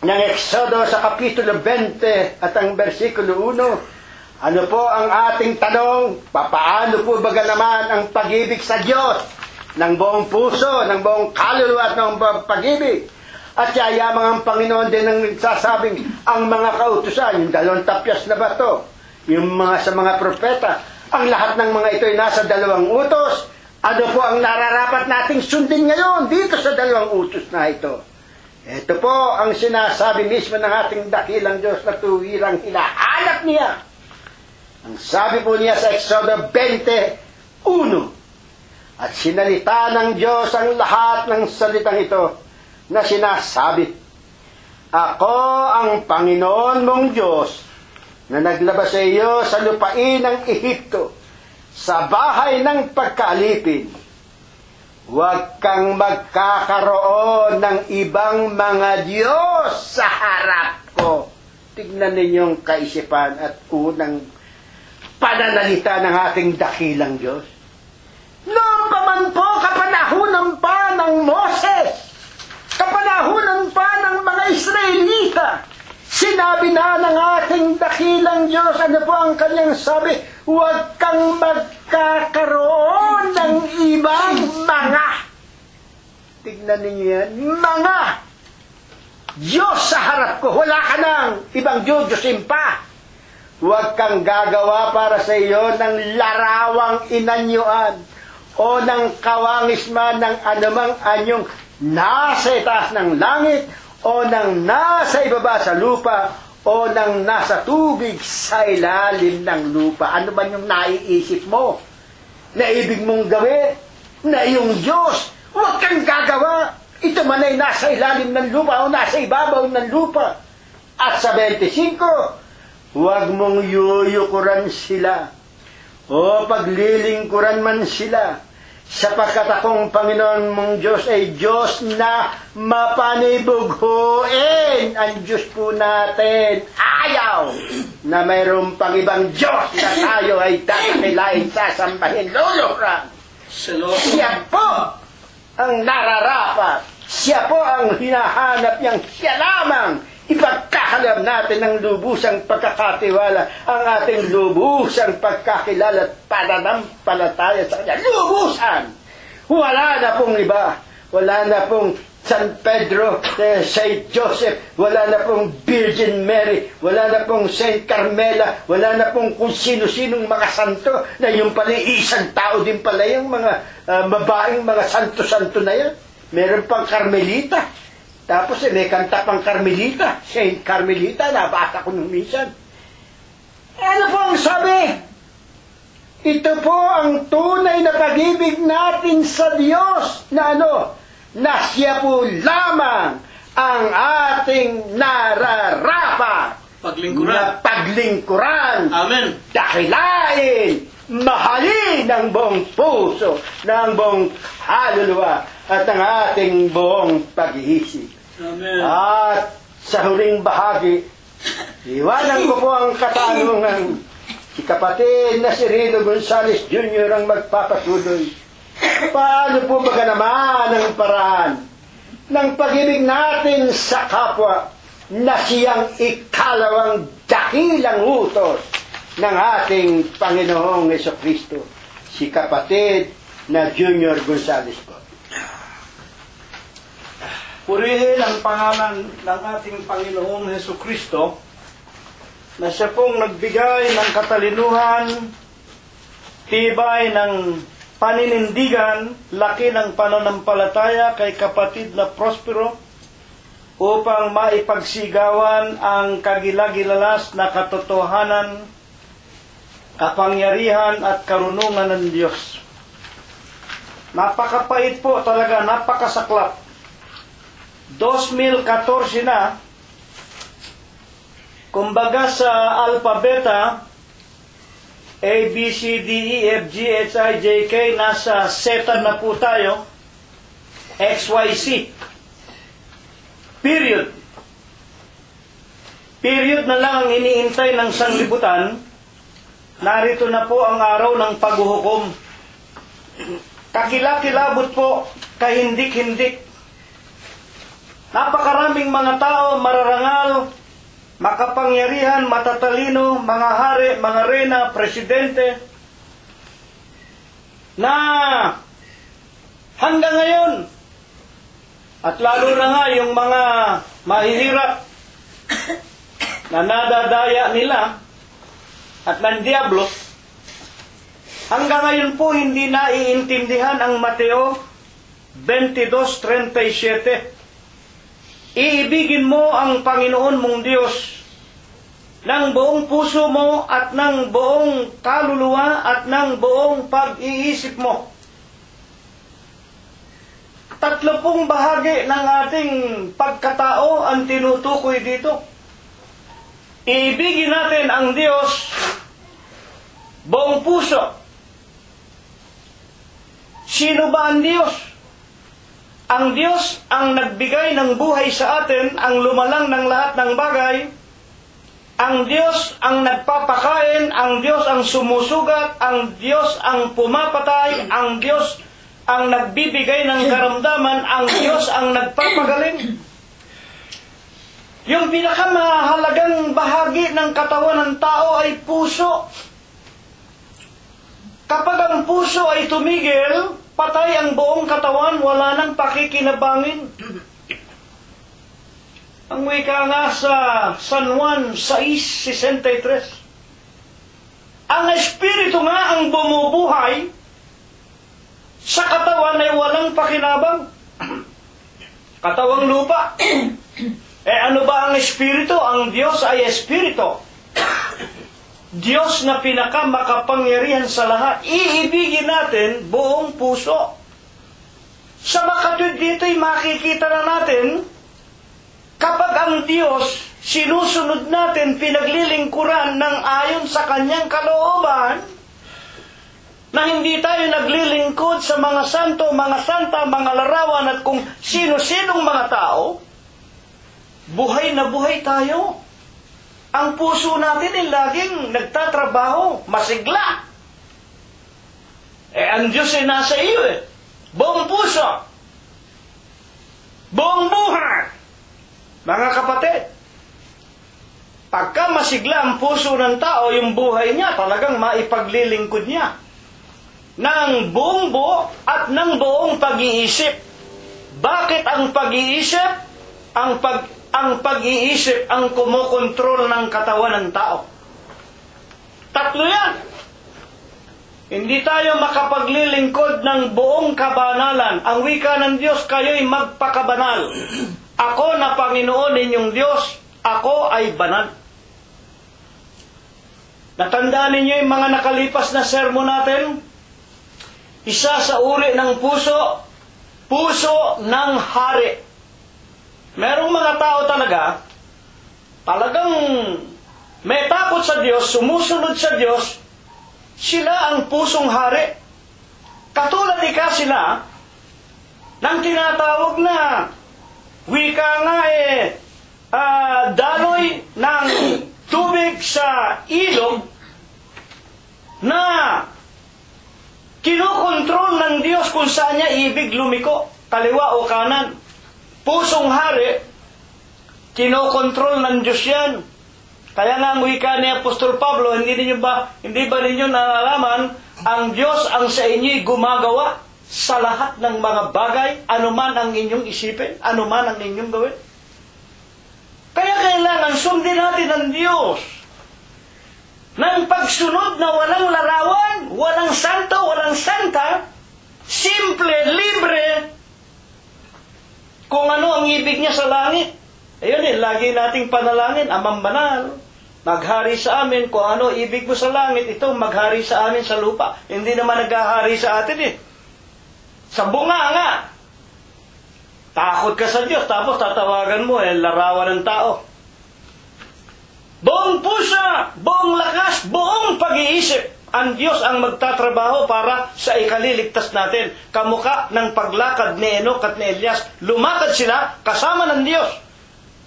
ng Exodo sa Kapitulo 20 at ang versikulo 1, ano po ang ating tanong? Papaano po baga naman ang pag-ibig sa Diyos? Ng buong puso, ng buong kaluluwa at ng pag-ibig. At yayamang ang Panginoon din ang nagsasabing ang mga kautusan, yung 2 tapyas na bato, yung mga sa mga propeta, ang lahat ng mga ito ay nasa 2 utos. Ano po ang nararapat nating sundin ngayon dito sa 2 utos na ito? Ito po ang sinasabi mismo ng ating dakilang Diyos na tuwirang hinahanap niya. Ang sabi po niya sa Exodo 20:1, at sinalita ng Diyos ang lahat ng salitang ito na sinasabi, ako ang Panginoon mong Diyos na naglabas sa iyo sa lupain ng Ehipto, sa bahay ng pagkaalipin. Huwag kang magkakaroon ng ibang mga Diyos sa harap ko. Tignan ninyong kaisipan at unang pananalita ng ating dakilang Diyos. Noon pa man po, kapanahunan pa ng Moses, kapanahunan pa ng mga Israelita, sinabi na ng ating dakilang Diyos, ano po ang kanyang sabi? Huwag kang magkakaroon ng ibang mga. Tignan ninyo yan, mga Diyos sa harap ko. Wala ka ng ibang Diyosin pa. Huwag kang gagawa para sa iyo ng larawang inanyuan o ng kawangis man ng anumang anyong nasa itaas ng langit o ng nasa ibaba sa lupa o ng nasa tubig sa ilalim ng lupa. Ano ba yung naiisip mo? Na ibig mong gawin? Na iyong Diyos? Huwag kang gagawa. ito man ay nasa ilalim ng lupa o nasa ibabaw ng lupa. At sa 25, huwag mong yuyukuran sila o paglilingkuran man sila, sapagkat akong Panginoon mong Diyos ay Diyos na mapanibughuin. Ang Diyos po natin ayaw na mayroong pang ibang Diyos na tayo ay dadakilain, sasambahin, luluran. Siya po ang nararapat. Siya po ang hinahanap niyang siya lamang. Ipagkakalam natin ang lubusang pagkakatiwala, ang ating lubusang pagkakilala at pananampalataya sa Kanya. Lubusan! Wala na pong iba. Wala na pong San Pedro, Saint Joseph, wala na pong Virgin Mary, wala na pong Saint Carmela, wala na pong kung sino-sinong mga santo na yung pala isang tao din pala yung mga babaeng mga santo-santo na yan. Meron pang Carmelita. Tapos may kanta pang Carmelita, Saint Carmelita, nabasa ko nung minsan. Ano po ang sabi? Ito po ang tunay na pag-ibig natin sa Diyos na ano? Na siya po lamang ang ating nararapat. Paglingkuran. Na paglingkuran. Amen. Dakilain, mahalin ng buong puso, ng buong kaluluwa, at ng ating buong pag-iisip. Amen. At sa huling bahagi, iwanan ko po ang katanungan. Si kapatid na si Rino Gonzales Jr. ang magpapatuloy. Paano po ba naman ang paraan ng pag-ibig natin sa kapwa na siyang ikalawang dakilang utos ng ating Panginoong Jesucristo? Si kapatid na Junior Gonzales po. Purihin ang pangalan ng ating Panginoong Jesucristo na siya pong nagbigay ng katalinuhan, tibay ng paninindigan, laki ng pananampalataya kay kapatid na Prospero upang maipagsigawan ang kagilagilalas na katotohanan, kapangyarihan at karunungan ng Diyos. Napakapait po talaga, napakasaklap. 2014 na, kumbaga sa alpabeta, A, B, C, D, E, F, G, H, I, J, K, nasa Z na po tayo, X, Y, Z. Period. Period na lang ang iniintay ng sanglibutan, narito na po ang araw ng paghuhukom. Kakilakilabot po, kahindik-hindik. Napakaraming mga tao, mararangal, makapangyarihan, matatalino, mga hari, mga reyna, presidente, na hanggang ngayon, at lalo na nga yung mga mahihirap na nadadaya nila at ng diablo, hanggang ngayon po hindi naiintindihan ang Mateo 22:37. Iibigin mo ang Panginoon mong Diyos ng buong puso mo at ng buong kaluluwa at ng buong pag-iisip mo. 30 bahagi ng ating pagkatao ang tinutukoy dito. Iibigin natin ang Diyos buong puso. Sino ba ang Diyos? Ang Diyos ang nagbigay ng buhay sa atin, ang lumalang ng lahat ng bagay. Ang Diyos ang nagpapakain, ang Diyos ang sumusugat, ang Diyos ang pumapatay, ang Diyos ang nagbibigay ng karamdaman, ang Diyos ang nagpapagaling. Yung pinakamahalagang bahagi ng katawan ng tao ay puso. Kapag ang puso ay tumigil, patay ang buong katawan, wala nang pakikinabangin. Ang wika nga sa San Juan 6:63, ang Espiritu nga ang bumubuhay, sa katawan ay walang pakinabang. Katawang lupa. Ano ba ang Espiritu? Ang Diyos ay Espiritu. Diyos na pinakamakapangyarihan sa lahat, iibigin natin buong puso. Sa makatwid dito'y makikita na natin, kapag ang Diyos sinusunod natin, pinaglilingkuran ng ayon sa kanyang kalooban, na hindi tayo naglilingkod sa mga santo, mga santa, mga larawan at kung sino-sinong mga tao, buhay na buhay tayo. Ang puso natin ay laging nagtatrabaho, masigla. Ang Diyos ay nasa iyo buong puso, buong buhay. Mga kapatid, pagka masigla ang puso ng tao, yung buhay niya talagang maipaglilingkod niya ng buong buo at ng buong pag-iisip. Bakit ang pag-iisip? Ang pag-iisip ang kumokontrol ng katawan ng tao. Tatlo yan. Hindi tayo makapaglilingkod ng buong kabanalan. Ang wika ng Diyos, kayo'y magpakabanal. Ako na Panginoon ninyong Diyos, ako ay banal. Natandaan ninyo yung mga nakalipas na sermon natin? Isa sa uri ng puso, puso ng hari. Merong mga tao talagang may takot sa Diyos, sumusunod sa Diyos, sila ang pusong hari. Katulad sila ng tinatawag na wika nga daloy ng tubig sa ilog na kinokontrol ng Diyos kung saan niya ibig lumiko, kaliwa o kanan. Pusong hari, kinokontrol ng Diyos yan. Kaya nga ang wika ni Apostol Pablo, hindi ba ninyo nalalaman, ang Diyos ang sa inyo'y gumagawa sa lahat ng mga bagay, anuman ang inyong isipin, anuman ang inyong gawin. Kaya kailangan sundin natin ang Diyos ng pagsunod na walang larawan, walang santo, walang santa, simple, libre, kung ano ang ibig niya sa langit. Ayun lagi nating panalangin, Amang Banal, maghari sa amin, kung ano ibig mo sa langit, ito maghari sa amin sa lupa. Hindi naman naghahari sa atin Sa bunga nga. Takot ka sa Diyos, tapos tatawagan mo, larawan ng tao. Buong pusa, buong lakas, buong pag-iisip. Ang Diyos ang magtatrabaho para sa ikaliligtas natin. Kamukha ng paglakad ni Enoch at ni Elias. Lumakad sila kasama ng Diyos.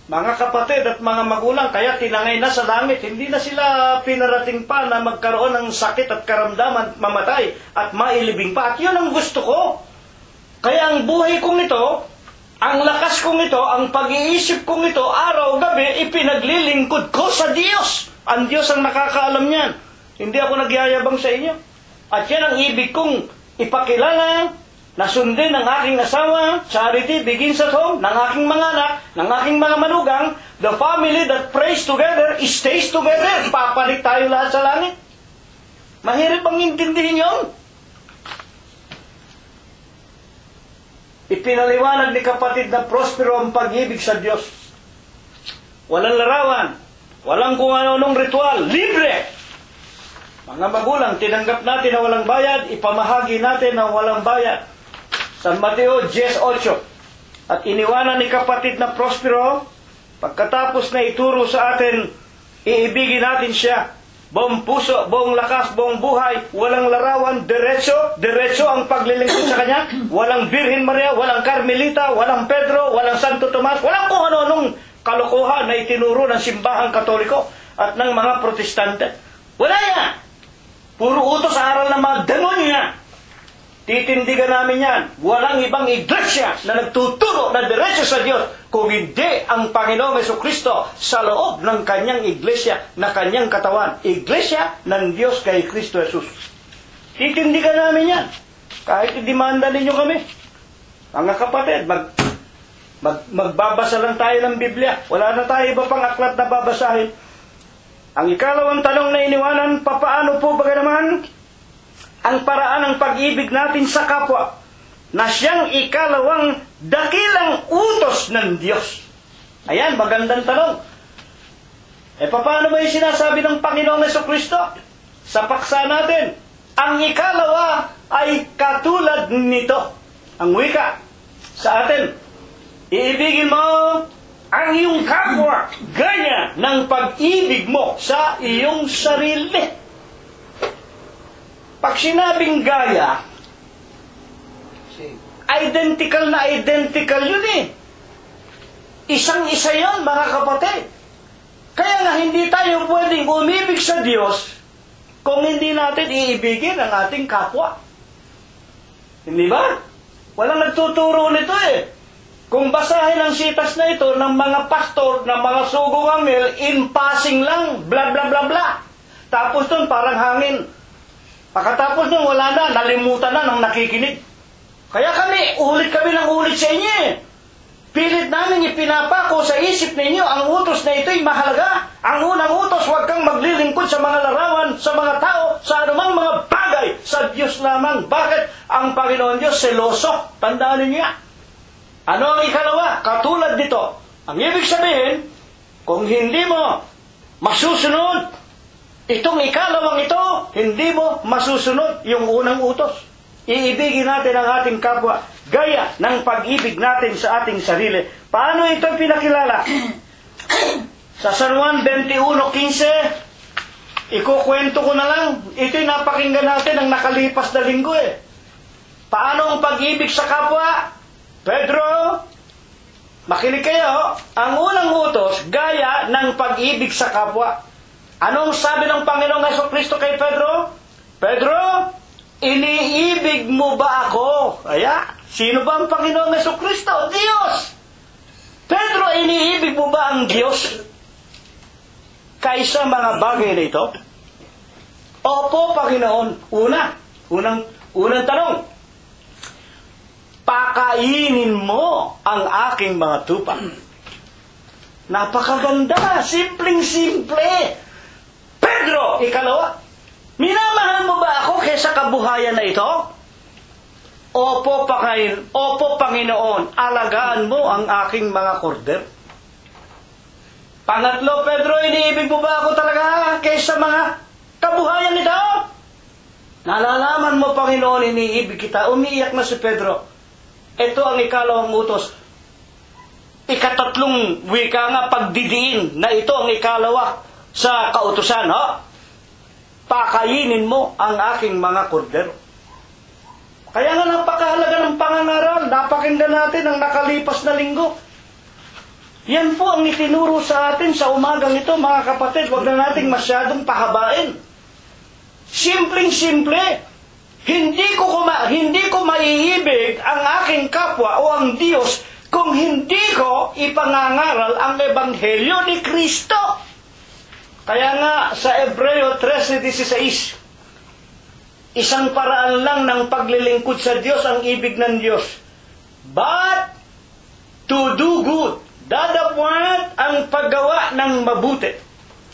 Mga kapatid at mga magulang, kaya tinangay na sa langit. Hindi na sila pinarating pa na magkaroon ng sakit at karamdaman, mamatay at mailibing pa. At yun ang gusto ko. Kaya ang buhay kong ito, ang lakas kong ito, ang pag-iisip kong ito, araw-gabi, ipinaglilingkod ko sa Diyos. Ang Diyos ang nakakaalam niyan. Hindi ako nagyayabang sa inyo. At yan ang ibig kong ipakilala, na sundin ng aking asawa, charity begins at home, ng aking mga anak, ng aking mga manugang, the family that prays together, stays together. Papalit tayo lahat sa langit. Mahirap ang intindihin yun. Ipinaliwanag ni kapatid na prospero ang pag-ibig sa Diyos. Walang larawan, walang kung ano-anong ritual, libre. Mga magulang, tinanggap natin na walang bayad, ipamahagi natin na walang bayad. San Mateo 10:8. At iniwanan ni kapatid na prospero, pagkatapos na ituro sa atin, iibigin natin siya. Buong puso, buong lakas, buong buhay, walang larawan, diretso ang paglilingkod sa kanya. Walang Birhen Maria, walang Carmelita, walang Pedro, walang Santo Tomas, walang kung ano-anong kalokohan na itinuro ng simbahang Katoliko at ng mga Protestante. Wala yan. Puro utos sa aral ng mga demonya. Titindigan namin yan. Walang ibang iglesia na nagtuturo na diretso sa Diyos kung hindi ang Panginoong Jesucristo sa loob ng kanyang iglesia na kanyang katawan. Iglesia ng Diyos kay Kristo Jesus. Titindigan namin yan. Kahit idemanda ninyo kami. Mga kapatid, magbabasa lang tayo ng Biblia. Wala na tayo iba pang aklat na babasahin. Ang ikalawang tanong na iniwanan, papaano po ba naman ang paraan ng pag-ibig natin sa kapwa na siyang ikalawang dakilang utos ng Diyos? Ayan, magandang tanong. Paano ba yung sinasabi ng Panginoong Jesucristo? Sa paksa natin, ang ikalawa ay katulad nito. Ang wika, sa atin. Iibigin mo ang iyong kapwa gaya ng pag-ibig mo sa iyong sarili. Pag sinabing gaya, identical na identical yun eh. Isang-isa yun, mga kapatid. Kaya nga hindi tayo pwedeng umibig sa Diyos kung hindi natin iibigin ang ating kapwa. Hindi ba? Walang nagtuturo nito eh. Kung basahin ang sitas na ito ng mga pastor, ng mga sugong angel, in passing lang, bla bla bla bla. Tapos doon parang hangin. Pagkatapos doon wala na, nalimutan na ng nakikinig. Kaya ulit kami ng ulit sa inyo eh. Pilit namin ipinapako sa isip ninyo ang utos na ito'y mahalaga. Ang unang utos, huwag kang maglilingkod sa mga larawan, sa mga tao, sa anumang mga bagay, sa Diyos lamang. Bakit? Ang Panginoon Diyos seloso. Tandaan ninyo. Ano ang ikalawa? Katulad dito. Ang ibig sabihin, kung hindi mo masusunod itong ikalawang ito, hindi mo masusunod yung unang utos. Iibigin natin ang ating kapwa gaya ng pag-ibig natin sa ating sarili. Paano ito pinakilala? Sa San Juan 21:15, ikukwento ko na lang. Ito'y napakinggan natin ang nakalipas na linggo eh. Paano ang pag-ibig sa kapwa? Pedro, makinig kayo. Ang unang utos, gaya ng pag-ibig sa kapwa. Anong sabi ng Panginoong Jesucristo kay Pedro? Pedro, iniibig mo ba ako? Sino ba ang Panginoong Jesucristo? Diyos! Pedro, iniibig mo ba ang Diyos? Kaysa mga bagay na ito? Opo, Panginoon. Unang tanong. Pakainin mo ang aking mga tupa. Napakaganda. Simpleng-simple. Pedro, ikalawa. Minamahal mo ba ako kaysa kabuhayan na ito? Opo, Panginoon, alagaan mo ang aking mga korder. Pangatlo, Pedro, iniibig mo ba ako talaga kaysa mga kabuhayan nito? Nalalaman mo, Panginoon, iniibig kita. Umiiyak na si Pedro. Ito ang ikalawang utos. Ikatatlong wika nga pagdidiin na ito ang ikalawa sa kautusan. Pakainin mo ang aking mga kordero. Kaya nga napakahalaga ng pangangaral. Napakinggan natin ang nakalipas na linggo. Yan po ang itinuro sa atin sa umagang ito, mga kapatid. Huwag na nating masyadong pahabain. Simpleng-simple. Hindi ko maiibig ang aking kapwa o ang Diyos kung hindi ko ipangangaral ang Ebanghelyo ni Kristo. Kaya nga sa Hebreo 13:16, isang paraan lang ng paglilingkod sa Diyos ang ibig ng Diyos. But to do good, dadapwat ang paggawa ng mabuti.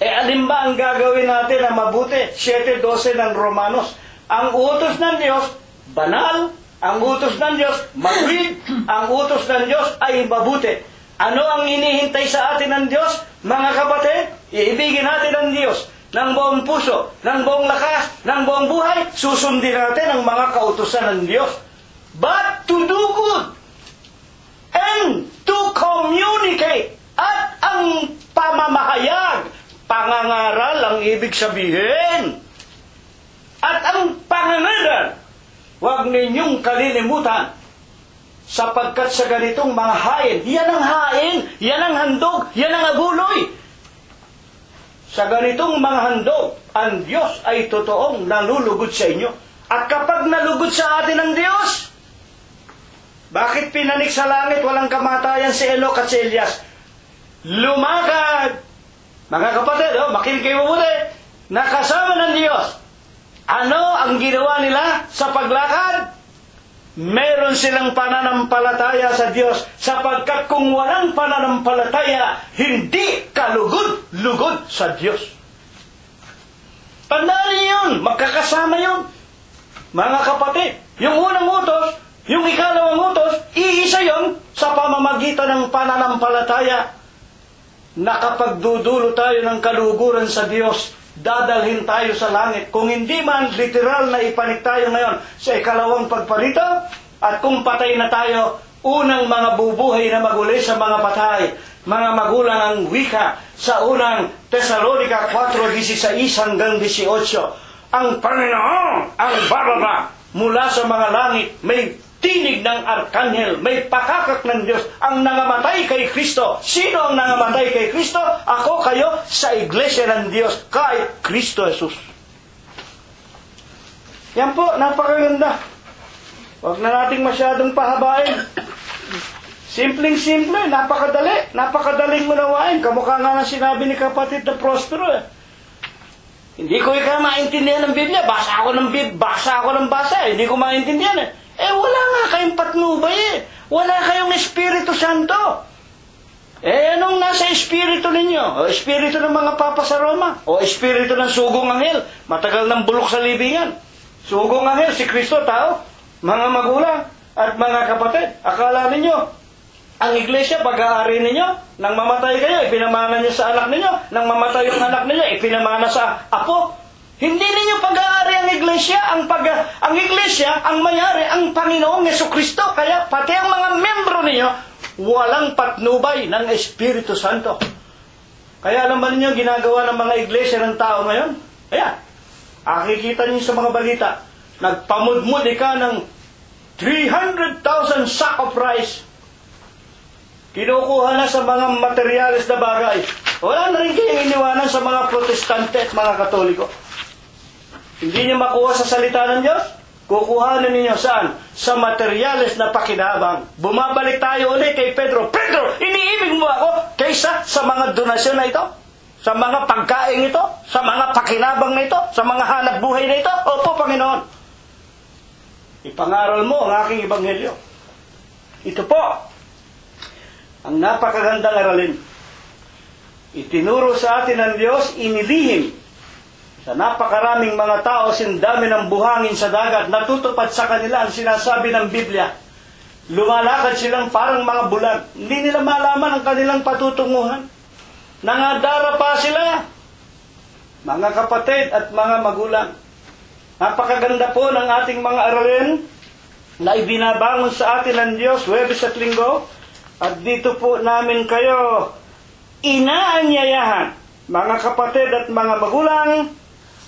Alin ba ang gagawin natin na mabuti? 7:12 ng Romanos. Ang utos ng Diyos, banal. Ang utos ng Diyos, matuwid. Ang utos ng Diyos ay mabuti. Ano ang hinihintay sa atin ng Diyos? Mga kapatid, iibigin natin ang Diyos ng buong puso, ng buong lakas, ng buong buhay. Susundin natin ang mga kautusan ng Diyos. But to do good and to communicate. At ang pamamahayag, pangangaral ang ibig sabihin. At ang pangangaral, huwag ninyong kalilimutan, sapagkat sa ganitong mga hain, yan ang hain, yan ang handog, yan ang aguloy. Sa ganitong mga handog, ang Diyos ay totoong nalulugod sa inyo. At kapag nalugod sa atin ang Diyos, bakit pinanik sa langit walang kamatayan si Enoch at si Elias? Lumakad! Mga kapatid, makinig kayo mabuti, nakasama ng Diyos. Ano ang ginawa nila sa paglakad? Meron silang pananampalataya sa Diyos, sapagkat kung walang pananampalataya, hindi kalugod-lugod sa Diyos. Tandaan niyo yun, magkakasama yun. Mga kapatid, yung unang utos, yung ikalawang utos, iisa yun sa pamamagitan ng pananampalataya na kapag dudulo tayo ng kaluguran sa Diyos, dadalhin tayo sa langit. Kung hindi man literal na ipanik tayo ngayon sa ikalawang pagpalito, at kung patay na tayo, unang mga bubuhay na maguli sa mga patay, mga magulang ang wika sa unang Tesalonica 4:16 hanggang 18. Ang Panginoon ang bababa mula sa mga langit, may tinig ng arkanghel, may pakakak ng Diyos, ang nangamatay kay Kristo. Sino ang nangamatay kay Kristo? Ako, kayo, sa iglesia ng Diyos, kay Kristo Jesus. Yan po, napakaganda. Huwag na nating masyadong pahabain. Simpleng-simple, napakadali. Napakadaling unawain. Kamukha nga sinabi ni kapatid na Prospero. Hindi ko ikaw maintindihan ng Biblia. Basa ako ng basa. Hindi ko maintindihan. Wala nga kayong patnubay Wala kayong Espiritu Santo. Anong nasa Espiritu ninyo? O Espiritu ng mga Papa sa Roma? O Espiritu ng Sugong Anghel? Matagal ng bulok sa libingan. Sugong Anghel, si Kristo, tao. Mga magulang at mga kapatid, akala ninyo, ang iglesia, pag-aari ninyo, nang mamatay kayo, ipinamana niyo sa anak ninyo, nang mamatay yung anak ninyo, ipinamana sa apo. Hindi ninyo pag-aari ang iglesia, ang iglesia, ang mayari, ang Panginoong Jesucristo. Kaya pati ang mga membro ninyo, walang patnubay ng Espiritu Santo. Kaya alam ba ninyo ginagawa ng mga iglesia ng tao ngayon? Ayan, nakikita niyo sa mga balita, nagpamudmud ka ng 300,000 sack of rice. Kinukuha na sa mga materyales na bagay. Wala na rin kayong iniwanan sa mga protestante at mga katoliko. Hindi niyo makuha sa salita ng Diyos? Kukuhanin ninyo saan? Sa materyales na pakinabang. Bumabalik tayo ulit kay Pedro. Pedro, iniibig mo ako kaysa sa mga donasyon na ito? Sa mga pagkain ito? Sa mga pakinabang na ito? Sa mga hanap buhay na ito? Opo, Panginoon. Ipangaral mo ang aking ebanghelyo. Ito po ang napakagandang aralin. Itinuro sa atin ng Diyos, inilihim sa napakaraming mga tao, sindami ng buhangin sa dagat, natutupad sa kanila ang sinasabi ng Biblia. Lumalakad silang parang mga bulag. Hindi nila malaman ang kanilang patutunguhan. Nangadara pa sila. Mga kapatid at mga magulang. Napakaganda po ng ating mga aralin na ibinabangon sa atin ng Diyos, Huwebes at Linggo. At dito po namin kayo inaanyayahan, mga kapatid at mga magulang,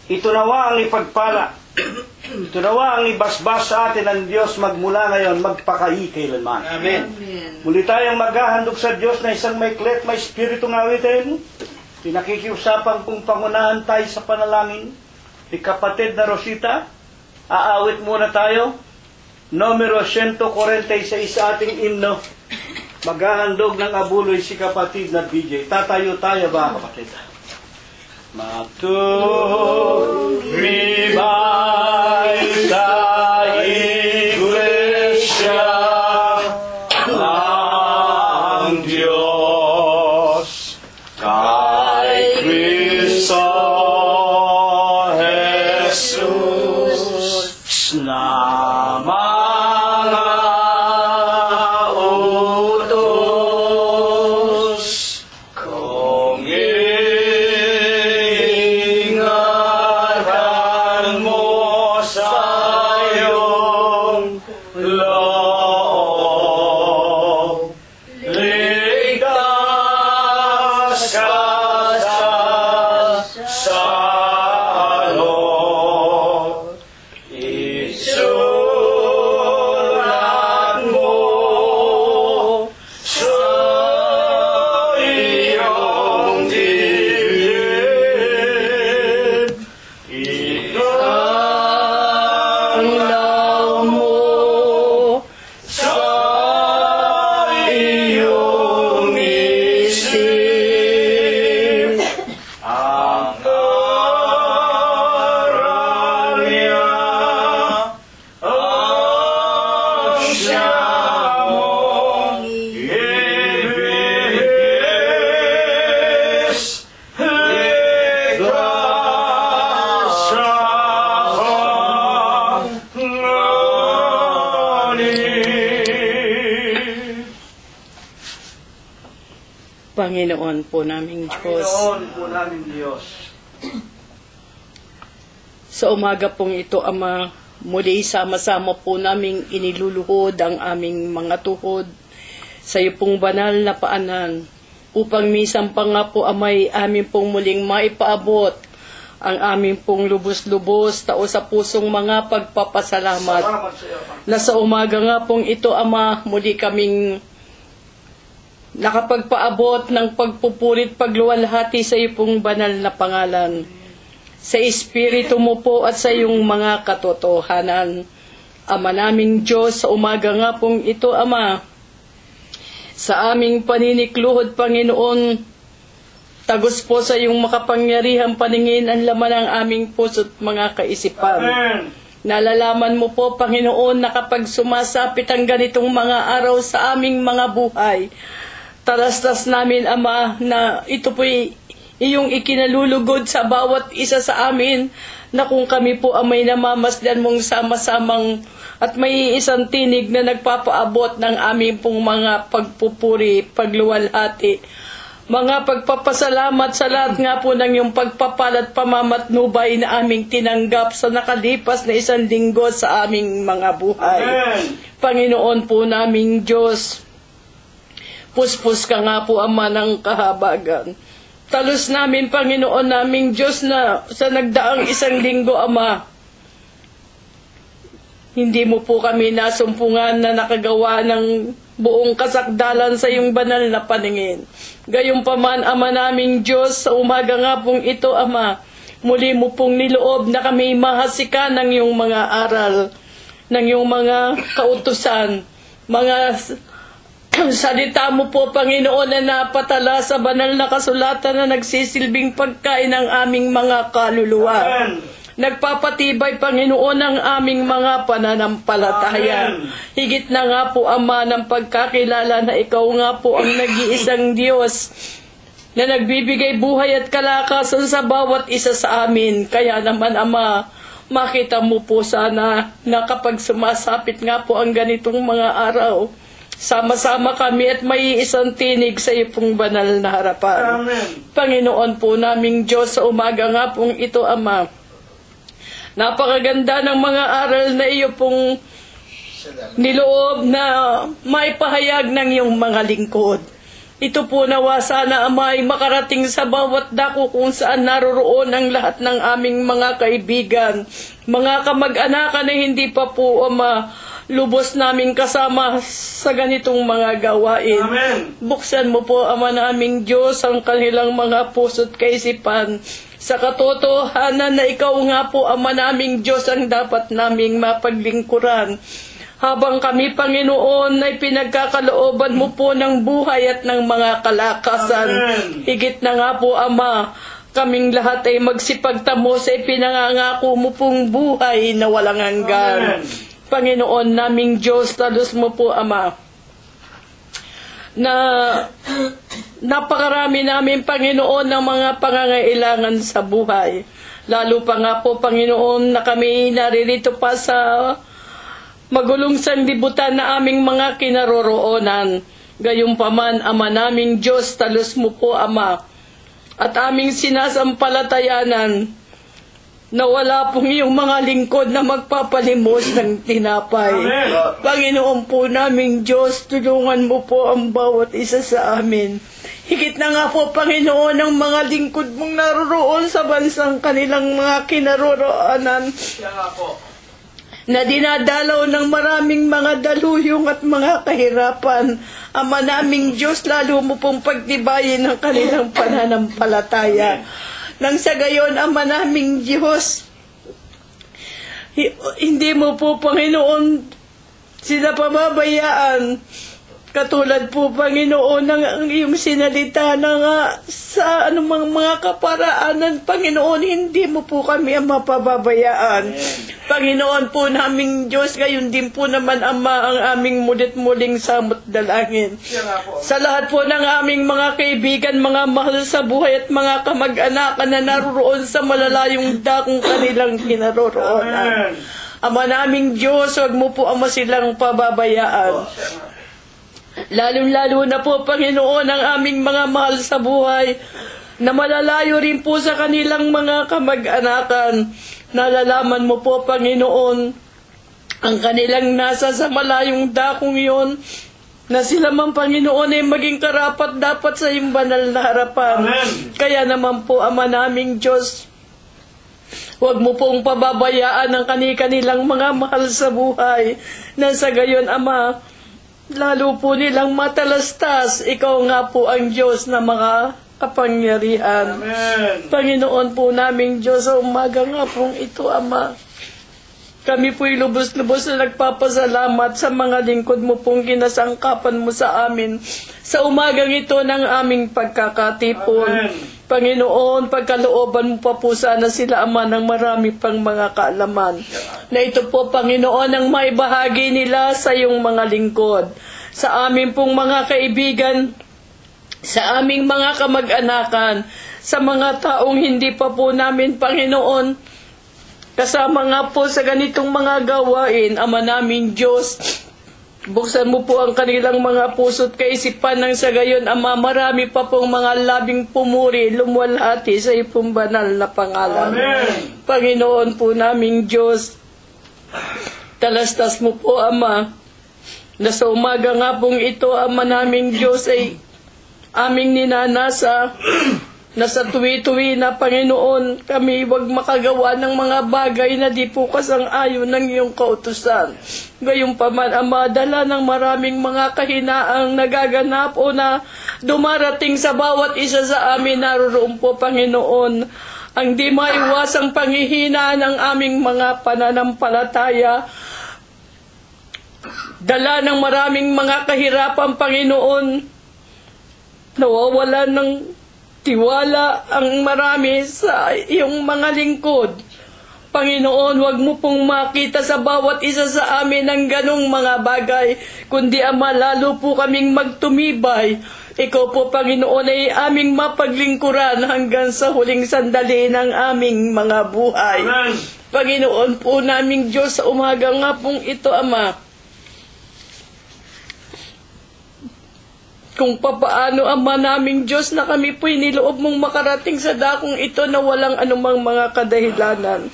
ito nawa ang ipagpala. Ito nawa ang ibasbas sa atin ng Diyos magmula ngayon, magpakailanman. Amen. Muli tayong maghahandog sa Diyos na isang may klet, may spiritong awitin. Pinakikiusapan kong pangunahan tayo sa panalangin. Di kapatid na Rosita, aawit muna tayo. Numero 146 sa ating himno. Maghahandog ng abuloy si kapatid na BJ. Tatayo tayo ba, kapatid? Maturibay sa iglesia ng Diyos kay Kristo Jesus na Panginoon po naming Diyos. Panginoon po naming Diyos. Sa umaga pong ito, Ama, muli sama-sama po naming iniluluhod ang aming mga tuhod sa iyo pong banal na paanan, upang minsan pa nga po amay amin pong muling maipaabot ang aming pong lubos-lubos tao sa pusong mga pagpapasalamat. Na sa umaga nga pong ito, Ama, muli kaming nakapagpaabot ng pagpupurit pagluwalhati sa iyo pong banal na pangalan. Sa Espiritu mo po at sa iyong mga katotohanan. Ama naming Diyos, sa umaga nga pong ito, Ama, sa aming paninikluhod, Panginoon, tagos po sa iyong makapangyarihang paningin ang laman ng aming puso't mga kaisipan. Amen. Nalalaman mo po, Panginoon, na kapag sumasapit ang ganitong mga araw sa aming mga buhay, talastas namin, Ama, na ito po'y iyong ikinalulugod sa bawat isa sa amin, na kung kami po ay namamasdan mong sama-samang at may isang tinig na nagpapaabot ng aming pong mga pagpupuri, pagluwalhati, mga pagpapasalamat sa lahat nga po ng iyong pagpapalat pamamatnubay na aming tinanggap sa nakalipas na 1 linggo sa aming mga buhay. Amen. Panginoon po naming Diyos, puspos ka nga po, Ama, ng kahabagan. Talos namin, Panginoon naming Diyos, na sa nagdaang 1 linggo, Ama, hindi mo po kami nasumpungan na nakagawa ng buong kasakdalan sa iyong banal na paningin. Gayunpaman, Ama naming Diyos, sa umaga nga pong ito, Ama, muli mo pong niloob na kami mahasika ng iyong mga aral, ng iyong mga kautusan, mga salita mo po, Panginoon, na napatala sa banal na kasulatan na nagsisilbing pagkain ng aming mga kaluluwa. Amen. Nagpapatibay, Panginoon, ang aming mga pananampalataya. Amen. Higit na nga po, Ama, ng pagkakilala na ikaw nga po ang nag-iisang Diyos na nagbibigay buhay at kalakasan sa bawat isa sa amin. Kaya naman, Ama, makita mo po sana na kapag sumasapit nga po ang ganitong mga araw, sama-sama kami at may isang tinig sa iyo pong banal na harapan. Amen. Panginoon po naming Diyos, sa umaga nga pong ito, Ama, napakaganda ng mga aral na iyo pong niloob na maipahayag ng iyong mga lingkod. Ito po nawa sana, Ama, ay makarating sa bawat dako kung saan naroroon ang lahat ng aming mga kaibigan, mga kamag-anakan na hindi pa po, Ama, lubos namin kasama sa ganitong mga gawain. Amen. Buksan mo po, Ama naming Diyos, ang kanilang mga puso't kaisipan sa katotohanan na ikaw nga po, Ama naming Diyos, ang dapat naming mapaglingkuran. Habang kami, Panginoon, ay pinagkakalooban mo po ng buhay at ng mga kalakasan. Amen. Higit na nga po, Ama, kaming lahat ay magsipagtamo sa ipinangangako mo pong buhay na walang hanggan. Amen. Panginoon naming Diyos, talos mo po, Ama, na napakarami namin, Panginoon, ng mga pangangailangan sa buhay. Lalo pa nga po, Panginoon, na kami naririto pa sa magulong sanlibutan na aming mga kinaroroonan. Gayunpaman, Ama naming Diyos, talos mo po, Ama, at aming sinasampalatayanan na wala pong iyong mga lingkod na magpapalimos ng tinapay. Amen. Panginoon po naming Diyos, tulungan mo po ang bawat isa sa amin. Higit na nga po, Panginoon, ang mga lingkod mong naroroon sa bansang kanilang mga kinaroroonan, na dinadalaw ng maraming mga daluyong at mga kahirapan. Ama naming Diyos, lalo mo pong pagtibayin ang kanilang pananampalataya. Nang sa gayon, Ama naming Diyos, hindi mo po, Panginoon, sila pababayaan. Katulad po, Panginoon, ng iyong sinalita na nga sa anumang mga kaparaanan, Panginoon, hindi mo po kami ang mapababayaan. Panginoon po naming Diyos, gayon din po naman, Ama, ang aming mulit-muling samot dalangin. Sa lahat po ng aming mga kaibigan, mga mahal sa buhay at mga kamag-anakan na naroroon sa malalayong dakong kanilang kinaroroonan. Ama naming Diyos, huwag mo po, Ama, silang pababayaan. Lalo-lalo na po, Panginoon, ang aming mga mahal sa buhay na malalayo rin po sa kanilang mga kamag-anakan. Nalalaman mo po, Panginoon, ang kanilang nasa sa malayong dakong yon, na sila man, Panginoon, ay maging karapat dapat sa iyong banal na harapan. Amen. Kaya naman po, Ama naming Diyos, huwag mo pong pababayaan ang kanilang mga mahal sa buhay, na sa gayon, Ama, lalo po nilang matalastas. Ikaw nga po ang Diyos na mga kapangyarihan. Amen. Panginoon po naming Diyos, sa umaga nga pong ito, Ama, kami po'y lubos-lubos na nagpapasalamat sa mga lingkod mo pong kinasangkapan mo sa amin sa umagang ito ng aming pagkakatipon. Amen. Panginoon, pagkalooban mo pa po sana sila, Ama, ng marami pang mga kaalaman. Na ito po, Panginoon, ang maibahagi nila sa iyong mga lingkod. Sa amin pong mga kaibigan, sa aming mga kamag-anakan, sa mga taong hindi pa po namin, Panginoon, kasama nga po sa ganitong mga gawain, Ama naming Diyos, buksan mo po ang kanilang mga puso't kaisipan nang sa gayon, Ama, marami pa pong mga labing pumuri, lumuwalhati sa iyong banal na pangalan. Amen. Panginoon po naming Diyos, talastas mo po, Ama, na sa umaga nga pong ito, Ama naming Diyos, ay aming ninanasa, na sa tuwi-tuwi na, Panginoon, kami wag makagawa ng mga bagay na di po kasang-ayon ng iyong kautusan. Gayunpaman, Ama, dala ng maraming mga kahinaang nagaganap o na dumarating sa bawat isa sa amin, naroon po, Panginoon, ang di maiwasang panghihina ng aming mga pananampalataya. Dala ng maraming mga kahirapan, Panginoon, nawawalan ng tiwala ang marami sa iyong mga lingkod. Panginoon, huwag mo pong makita sa bawat isa sa amin ng ganong mga bagay, kundi, Ama, lalo po kaming magtumibay. Ikaw po, Panginoon, ay aming mapaglingkuran hanggang sa huling sandali ng aming mga buhay. Amen. Panginoon po naming Diyos, sa umaga nga pong ito, Ama, kung papaano, Ama naming Diyos, na kami po'y niloob mong makarating sa dakong ito na walang anumang mga kadahilanan.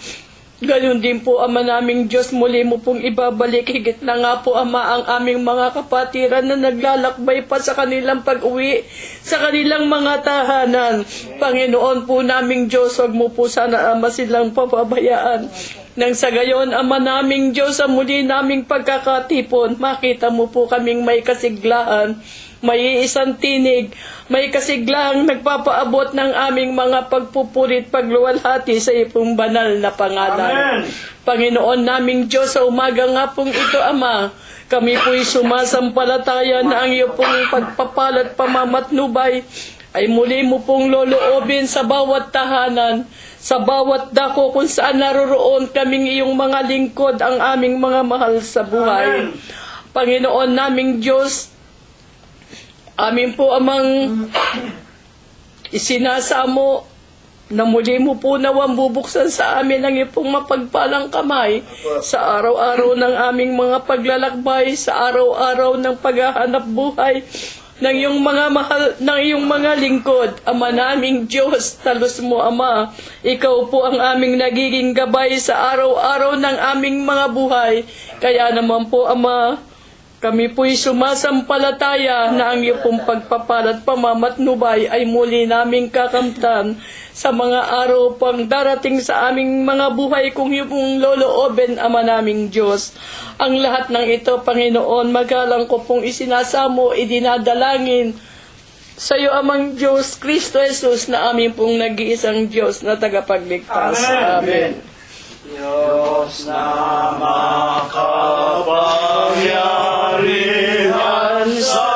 Ganon din po, Ama naming Diyos, muli mo pong ibabalik higit na nga po, Ama, ang aming mga kapatiran na naglalakbay pa sa kanilang pag-uwi, sa kanilang mga tahanan. Panginoon po naming Diyos, huwag mo po sana, Ama, silang papabayaan. Nang sa gayon, Ama naming Diyos, sa muli naming pagkakatipon, makita mo po kaming may kasiglahan, may isang tinig, may kasiglahang nagpapaabot ng aming mga pagpupurit, pagluwalhati sa iyong banal na pangalan. Amen. Panginoon naming Diyos, sa umaga nga pong ito, Ama, kami po'y sumasampalataya na ang iyo pong pagpapalat pamamatnubay ay muli mo pong loloobin sa bawat tahanan, sa bawat dako kung saan naroroon kaming iyong mga lingkod, ang aming mga mahal sa buhay. Amen. Panginoon naming Diyos, amin po amang isinasamo na muli mo po nawang bubuksan sa amin ang iyong mapagpalang kamay sa araw-araw ng aming mga paglalakbay, sa araw-araw ng paghahanap buhay ng iyong mga mahal, ng iyong mga lingkod. Ama naming Diyos, talos mo, Ama, ikaw po ang aming nagiging gabay sa araw-araw ng aming mga buhay. Kaya naman po, Ama, kami po'y sumasampalataya na ang iyong pong pagpapalat pamamatnubay ay muli naming kakamtan sa mga araw pang darating sa aming mga buhay kung iyong pong lolooben, Ama naming Diyos. Ang lahat ng ito, Panginoon, magalang ko pong isinasamo, idinadalangin sa iyo, Amang Diyos, Kristo Jesus, na amin pong nag-iisang Diyos na tagapagligtas. Amen. Diyos na makapangyarihan sa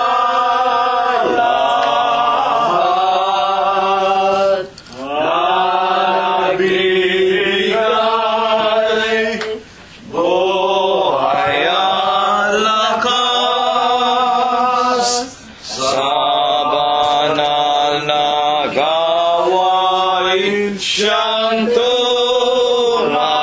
lahat, nagbibigay buhay at lakas sa banal na gawain siyang tunawa.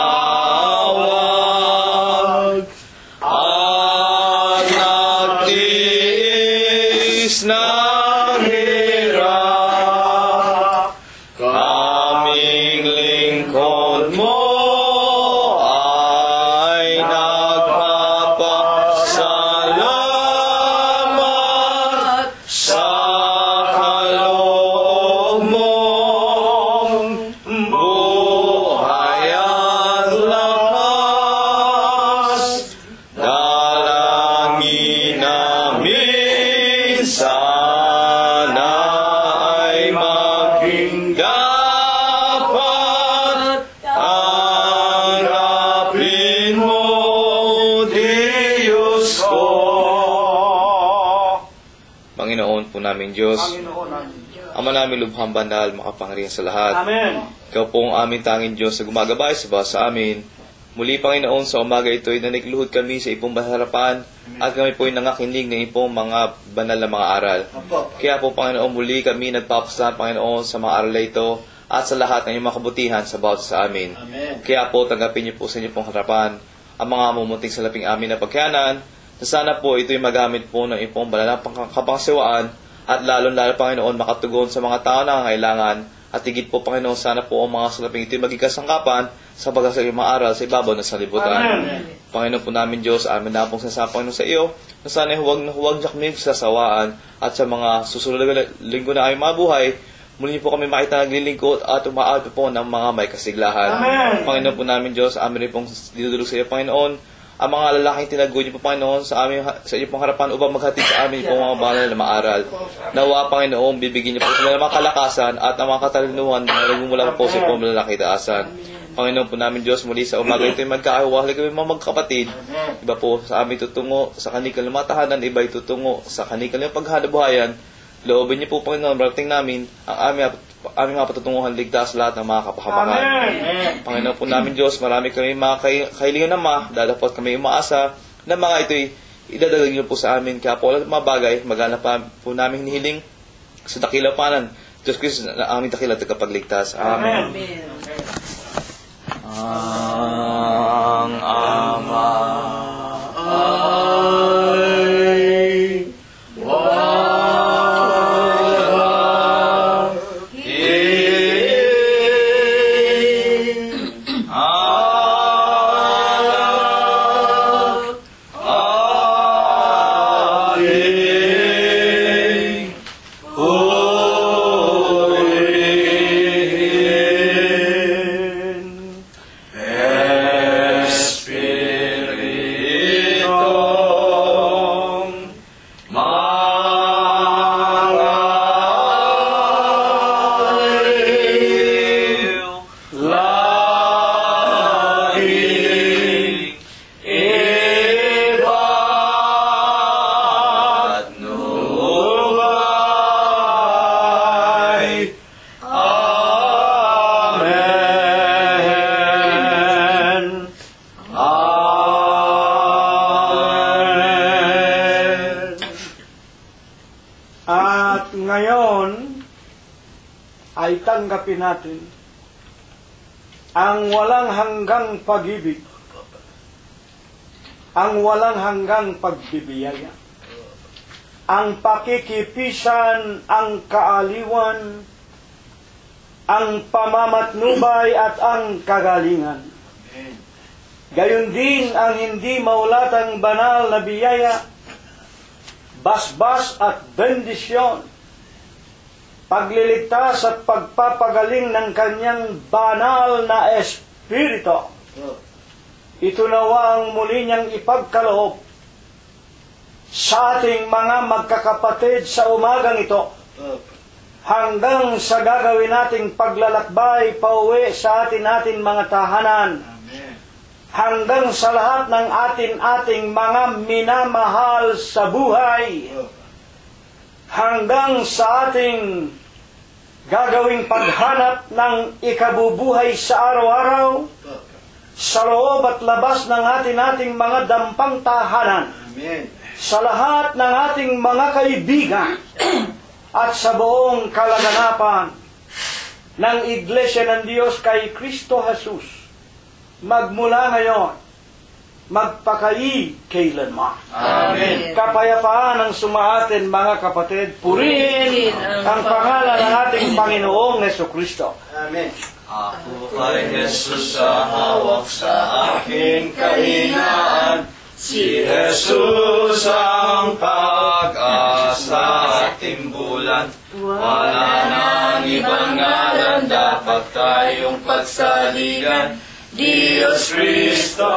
Panginoon po namin Diyos. Ama namin lubhang banal, makapangyarihan sa lahat. Amen. Ikaw po ang aming tanging Diyos na gumagabay sa bawat sa amin. Muli, Panginoon, sa umaga ito ay nanikluhod kami sa ipong harapan at kami po ay nangakinig ng ipong mga banal na mga aral. Kaya po, Panginoon, muli kami nagpapasalamat, Panginoon, sa mga aral na ito at sa lahat ng iyong mga kabutihan sa bawat sa amin. Amen. Kaya po, tanggapin niyo po sa inyo pong harapan ang mga mumunting sa laping amin na pagkayanan, na sana po ito'y magamit po ng ipong banal na kapangsiwaan at lalo-lalo, Panginoon, makatugon sa mga tao na nangangailangan. At higit po, Panginoon, sana po ang mga salaping ito'y maging kasangkapan sa pagkasaling mga aral sa ibabaw ng sanlibutan. Amen. Panginoon po namin Diyos, amin na pong sasama, Panginoon, sa iyo, na sana huwag niyo kami sasawaan at sa mga susunod na linggo na aming mabuhay, muli niyo po kami makita naglilingkod at umaabot po ng mga may kasiglahan. Amen. Panginoon po namin Diyos, amin rin pong dinudulog sa iyo, Panginoon, ang mga lalaking tinago niyo po, Panginoon, sa iyo pong harapan upang maghatid sa amin po mga banal na maaral. Nawa, Panginoon, bibigyan niyo po sila ng mga kalakasan at ang mga katalinuhan na nagmumula po sa ipong malalaki taasan. Panginoon po namin Diyos, muli sa umaga ito'y magkakawahali kami mga magkapatid. Iba po sa amin tutungo sa kanilang matahanan, iba tutungo sa kanilang paghanabuhayan. Loobin niyo po, Panginoon, barating namin ang aming mga patutunguhan ligtas lahat ng mga kapahamakan. Panginoon po namin Diyos, marami kami mga kahilingan na dadapot kami umaasa na mga ito'y idadalag niyo po sa amin. Kaya po mga bagay, maghanap po namin hinihiling sa dakilang panan. Diyos Kristo na aming dakilang tagapagligtas. Amen. Ang Ama ay At ngayon ay tanggapin natin ang walang hanggang pag-ibig, ang walang hanggang pagbibiyaya, ang pakikipisan, ang kaaliwan, ang pamamatnubay at ang kagalingan. Gayon din ang hindi maulatang banal na biyaya, basbas at bendisyon, pagliligtas at pagpapagaling ng kanyang banal na Espiritu. Ito nawa ang muli niyang ipagkaloob sa ating mga magkakapatid sa umagang ito, hanggang sa gagawin nating paglalakbay pauwi sa ating mga tahanan, hanggang sa lahat ng ating mga minamahal sa buhay, hanggang sa ating gagawing paghanap ng ikabubuhay sa araw-araw, sa loob at labas ng ating mga dampang tahanan, sa lahat ng ating mga kaibigan, at sa buong kalaganapan ng Iglesia ng Diyos kay Kristo Jesus, magmula ngayon, magpakali kailanman. Amen. Kapayapaan ang sumaatin, mga kapatid. Purihin ang pangalan ng ating Panginoong Jesucristo. Amen. Ako kay Jesus sa hawak sa aking kahinaan, si Jesus ang pag-asa at timbulan. Wala nang ibang ngalan dapat tayong pagsaligan, Diyos Kristo